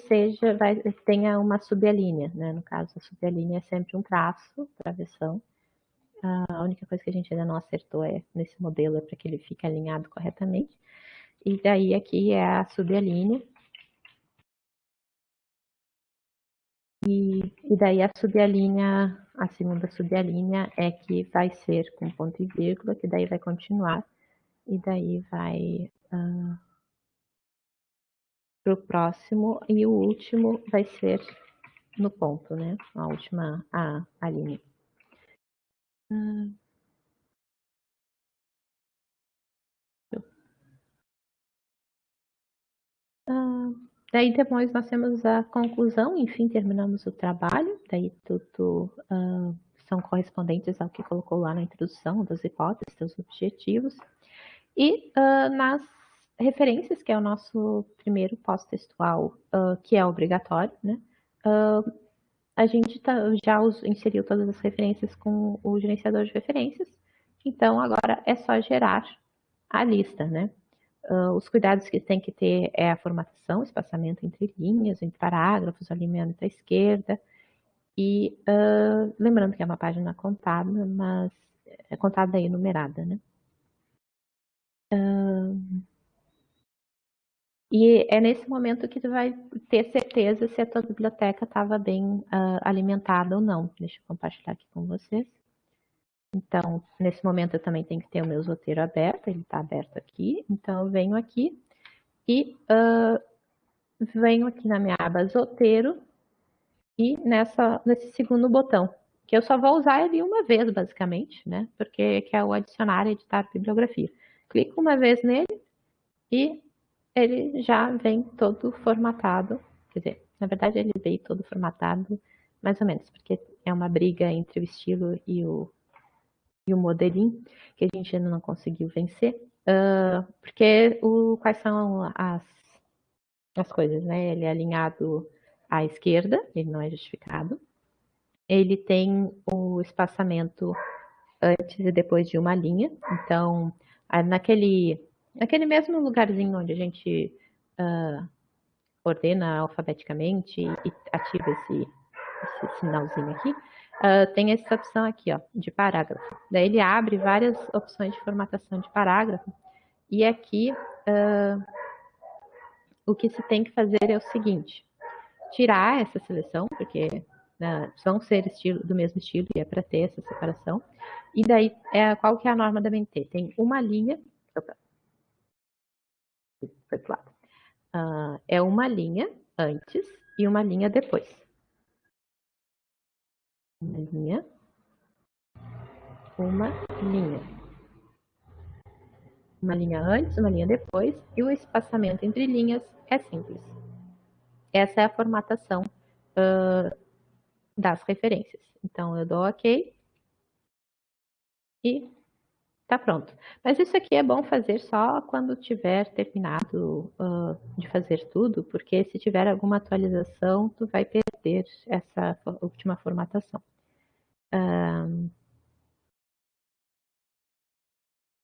tenha uma subalínea, né? No caso, a subalínea é sempre um traço, travessão. A única coisa que a gente ainda não acertou nesse modelo é para que ele fique alinhado corretamente. E daí aqui é a subalínea. E daí a segunda subalínea é que vai ser com ponto e vírgula, que daí vai continuar. E daí vai para o próximo. E o último vai ser no ponto, né? A última, a linha. Daí depois nós temos a conclusão, enfim, terminamos o trabalho, daí tudo são correspondentes ao que colocou lá na introdução, das hipóteses, dos objetivos. E nas referências, que é o nosso primeiro pós-textual, que é obrigatório, né? A gente já inseriu todas as referências com o gerenciador de referências, então agora é só gerar a lista, né? Os cuidados que tem que ter é a formatação, espaçamento entre linhas, entre parágrafos, alinhamento à esquerda. E lembrando que é uma página contada, mas é contada e numerada, né? E é nesse momento que tu vai ter certeza se a tua biblioteca estava bem alimentada ou não. Deixa eu compartilhar aqui com vocês. Então, nesse momento eu também tenho que ter o meu roteiro aberto, ele está aberto aqui. Então, eu venho aqui e venho aqui na minha aba roteiro e nesse segundo botão, que eu só vou usar ele uma vez, basicamente, né? Porque que é o adicionar, editar bibliografia. Clico uma vez nele e ele já vem todo formatado. Quer dizer, na verdade ele veio todo formatado, mais ou menos, porque é uma briga entre o estilo e o modelinho, que a gente ainda não conseguiu vencer. Porque quais são as coisas, né? Ele é alinhado à esquerda, ele não é justificado. Ele tem o espaçamento antes e depois de uma linha. Então, naquele mesmo lugarzinho onde a gente ordena alfabeticamente e ativa esse sinalzinho aqui, tem essa opção aqui, ó, de parágrafo. Daí ele abre várias opções de formatação de parágrafo. E aqui o que se tem que fazer é o seguinte: tirar essa seleção, porque vão ser do mesmo estilo e é para ter essa separação. E daí, qual que é a norma da BNT? Tem uma linha. Opa, foi pro lado. É uma linha antes e uma linha depois. Uma linha. Uma linha antes, uma linha depois, e o espaçamento entre linhas é simples. Essa é a formatação das referências. Então, eu dou OK e tá pronto. Mas isso aqui é bom fazer só quando tiver terminado de fazer tudo, porque se tiver alguma atualização, tu vai perder essa última formatação.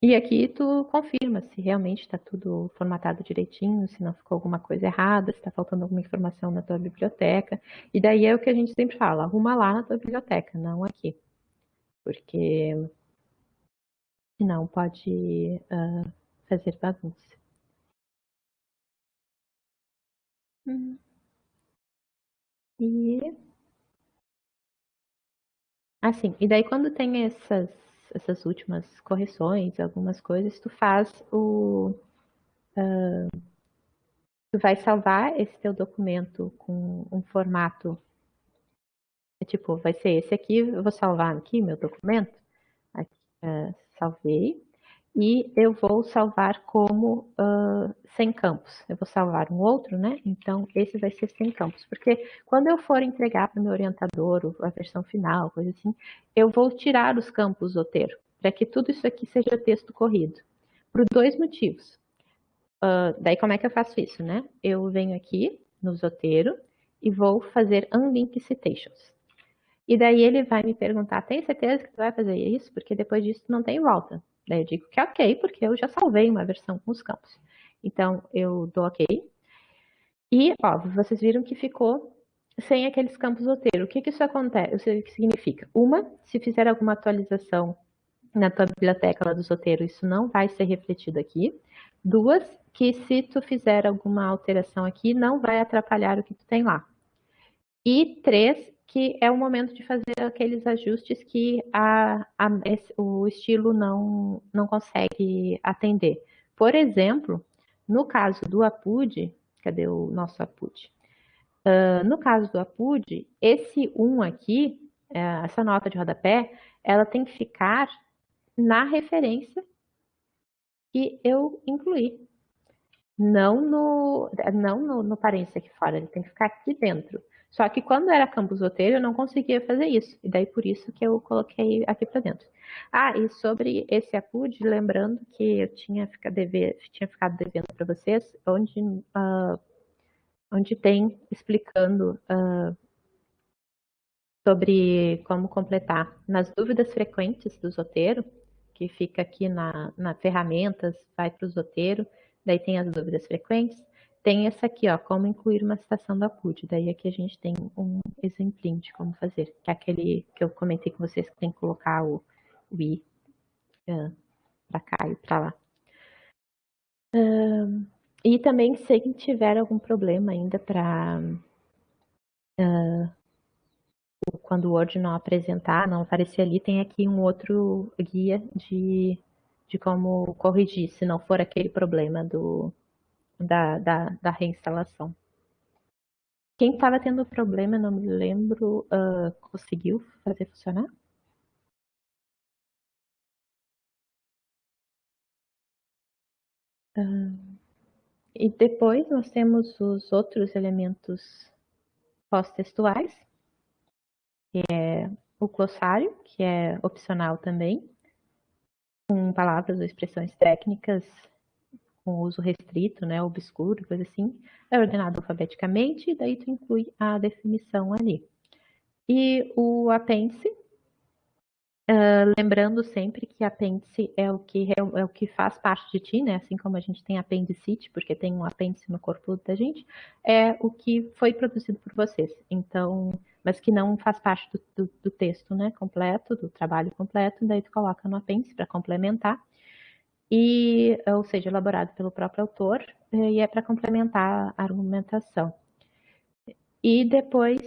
E aqui tu confirma se realmente está tudo formatado direitinho, se não ficou alguma coisa errada, se está faltando alguma informação na tua biblioteca. E daí é o que a gente sempre fala, arruma lá na tua biblioteca, não aqui. Porque senão pode fazer bagunça. E assim, e daí quando tem essas últimas correções, algumas coisas, tu vai salvar esse teu documento com um formato, tipo, vai ser esse aqui, eu vou salvar aqui meu documento, aqui, salvei, e eu vou salvar como sem campos. Eu vou salvar um outro, né? Então, esse vai ser sem campos, porque quando eu for entregar para o meu orientador a versão final, coisa assim, eu vou tirar os campos roteiro, para que tudo isso aqui seja texto corrido, por dois motivos. Daí, como é que eu faço isso, né? Eu venho aqui no roteiro e vou fazer unlink citations. E daí ele vai me perguntar, tem certeza que tu vai fazer isso? Porque depois disso não tem volta. Daí eu digo que é ok, porque eu já salvei uma versão com os campos. Então eu dou ok. E, óbvio, vocês viram que ficou sem aqueles campos roteiro. O que que isso acontece? O que significa? Uma, se fizer alguma atualização na tua biblioteca lá do roteiro, isso não vai ser refletido aqui. Duas, que se tu fizer alguma alteração aqui, não vai atrapalhar o que tu tem lá. E três, que é o momento de fazer aqueles ajustes que o estilo não consegue atender. Por exemplo, no caso do APUD, cadê o nosso APUD? No caso do APUD, esse 1 aqui, essa nota de rodapé, ela tem que ficar na referência que eu incluí. Não no parênteses aqui fora, ele tem que ficar aqui dentro. Só que quando era campus roteiro, eu não conseguia fazer isso. E daí por isso que eu coloquei aqui para dentro. Ah, e sobre esse APUD, lembrando que eu tinha ficado devendo para vocês, onde tem explicando sobre como completar. Nas dúvidas frequentes do Zotero, que fica aqui na ferramentas, vai para o Zotero, daí tem as dúvidas frequentes, tem essa aqui, ó, como incluir uma citação da PUD. Daí aqui a gente tem um exemplinho de como fazer, que é aquele que eu comentei com vocês que tem que colocar o i para cá e para lá. E também, se tiver algum problema ainda para quando o Word não apresentar, não aparecer ali, tem aqui um outro guia de como corrigir, se não for aquele problema da reinstalação. Quem estava tendo problema, não me lembro, conseguiu fazer funcionar? E depois nós temos os outros elementos pós-textuais, que é o glossário, que é opcional também, com palavras ou expressões técnicas com uso restrito, né, obscuro, coisa assim, é ordenado alfabeticamente, e daí tu inclui a definição ali. E o apêndice, lembrando sempre que apêndice é o que faz parte de ti, né, assim como a gente tem apendicite, porque tem um apêndice no corpo da gente, é o que foi produzido por vocês, então, mas que não faz parte do texto, né, completo, do trabalho completo, daí tu coloca no apêndice para complementar, ou seja, elaborado pelo próprio autor, e é para complementar a argumentação. E depois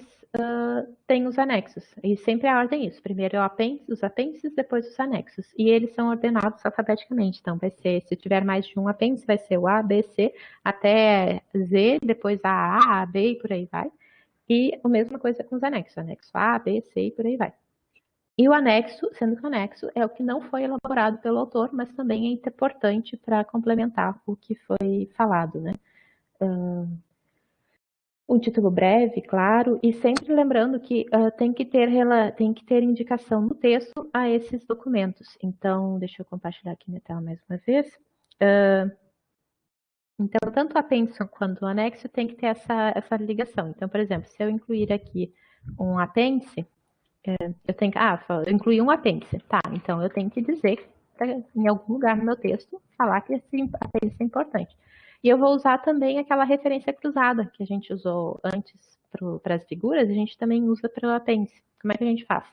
tem os anexos, e sempre a ordem é isso, primeiro é os apêndices, depois os anexos, e eles são ordenados alfabeticamente, então vai ser, se tiver mais de um apêndice, vai ser o A, B, C, até Z, depois A, B e por aí vai, e a mesma coisa com os anexos, anexo A, B, C e por aí vai. E o anexo, sendo que o anexo é o que não foi elaborado pelo autor, mas também é importante para complementar o que foi falado, né? Um título breve, claro, e sempre lembrando que tem que ter indicação no texto a esses documentos. Então, deixa eu compartilhar aqui minha tela mais uma vez. Então, tanto o apêndice quanto o anexo tem que ter essa ligação. Então, por exemplo, se eu incluir aqui um apêndice, eu tenho que, eu incluí um apêndice, tá, então eu tenho que dizer, em algum lugar no meu texto, falar que esse apêndice é importante. E eu vou usar também aquela referência cruzada que a gente usou antes para as figuras, a gente também usa para o apêndice. Como é que a gente faz?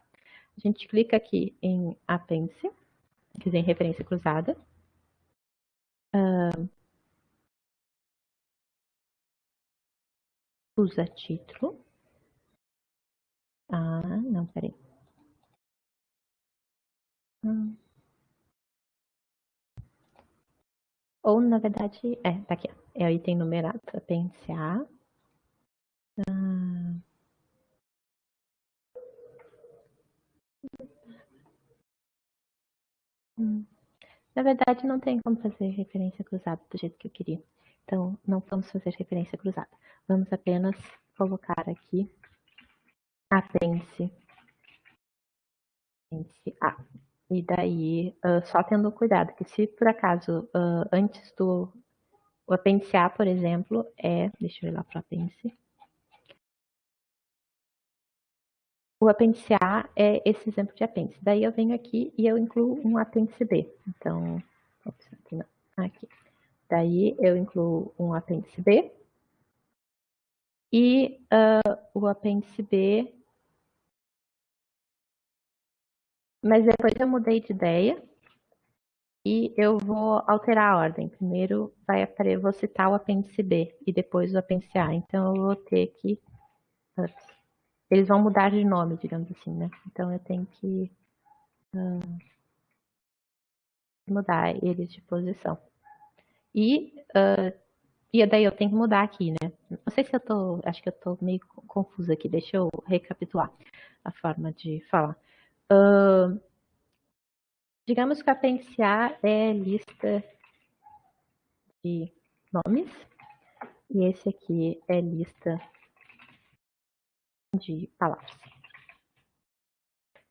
A gente clica aqui em apêndice, quer dizer, em referência cruzada. Usa título. Não, peraí. Ou, na verdade, tá aqui, ó. É o item numerado, apêndice A. Na verdade, não tem como fazer referência cruzada do jeito que eu queria. Então, não vamos fazer referência cruzada. Vamos apenas colocar aqui apêndice A. E daí, só tendo cuidado, que se por acaso, antes do o apêndice A, por exemplo, deixa eu ir lá para o apêndice. O apêndice A é esse exemplo de apêndice. Daí eu venho aqui e eu incluo um apêndice B. Então, aqui não, aqui. Daí eu incluo um apêndice B e o apêndice B, mas depois eu mudei de ideia e eu vou alterar a ordem. Primeiro eu vou citar o apêndice B e depois o apêndice A. Então eu vou ter que... Eles vão mudar de nome, digamos assim, né? Então eu tenho que mudar eles de posição. E daí eu tenho que mudar aqui, né? Não sei se eu tô... Acho que eu tô meio confusa aqui. Deixa eu recapitular a forma de falar. Digamos que o apêndice A é lista de nomes. E esse aqui é lista de palavras.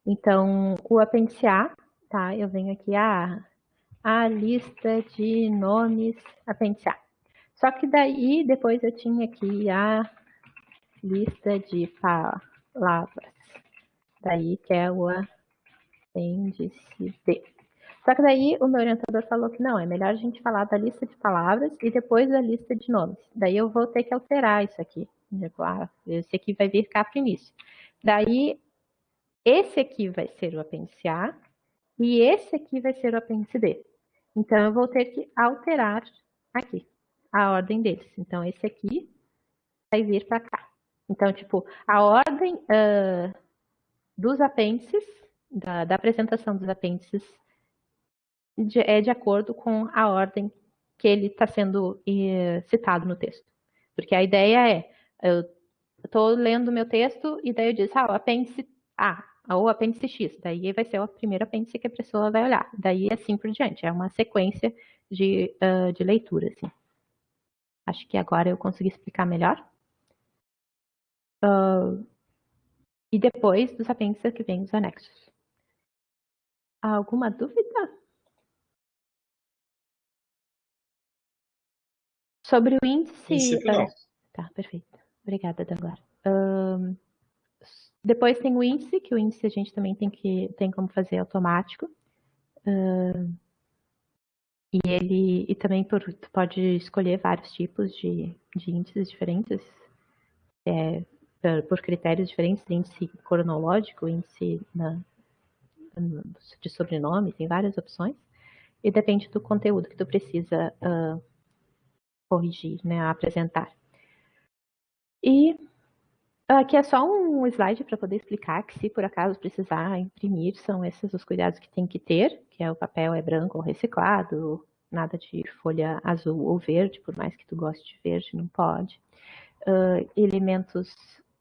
Então, o apêndice A, tá? Eu venho aqui a lista de nomes apêndice A. Só que daí, depois eu tinha aqui a lista de palavras. Daí que é o apêndice D. Só que daí o meu orientador falou que não, é melhor a gente falar da lista de palavras e depois da lista de nomes. Daí eu vou ter que alterar isso aqui. Esse aqui vai vir cá para o início. Daí, esse aqui vai ser o apêndice A e esse aqui vai ser o apêndice D. Então, eu vou ter que alterar aqui a ordem deles. Então, esse aqui vai vir para cá. Então, tipo, a ordem dos apêndices, da apresentação dos apêndices, é de acordo com a ordem que ele está sendo citado no texto. Porque a ideia é, eu estou lendo o meu texto e daí eu disse, o apêndice A, ou apêndice X, daí vai ser o primeiro apêndice que a pessoa vai olhar. Daí assim por diante, é uma sequência de leitura. Assim. Acho que agora eu consegui explicar melhor. E depois dos apêndices que vem os anexos. Alguma dúvida? Sobre o índice... Tá, perfeito. Obrigada, Danguar. Depois tem o índice, que o índice a gente também tem como fazer automático. E também tu pode escolher vários tipos de índices diferentes, por critérios diferentes, índice cronológico, índice de sobrenome, tem várias opções. E depende do conteúdo que tu precisa corrigir, né, apresentar. E aqui é só um slide para poder explicar que se por acaso precisar imprimir, são esses os cuidados que tem que ter, que é o papel é branco ou reciclado, nada de folha azul ou verde, por mais que tu goste de verde, não pode. Elementos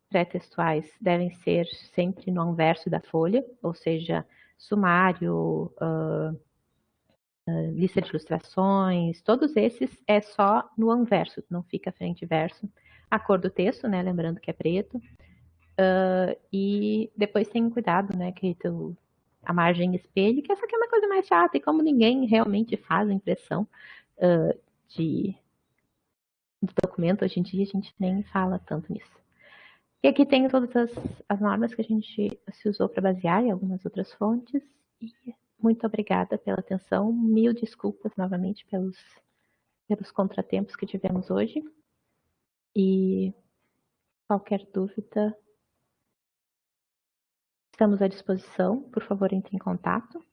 pré-textuais devem ser sempre no anverso da folha, ou seja, sumário, lista de ilustrações, todos esses é só no anverso, não fica frente e verso. A cor do texto, né, lembrando que é preto. E depois tem cuidado, né, que a margem espelho, que essa aqui é uma coisa mais chata, e como ninguém realmente faz a impressão de documento hoje em dia, a gente nem fala tanto nisso. E aqui tem todas as normas que a gente se usou para basear em algumas outras fontes. E muito obrigada pela atenção. Mil desculpas novamente pelos contratempos que tivemos hoje. E qualquer dúvida, estamos à disposição. Por favor, entre em contato.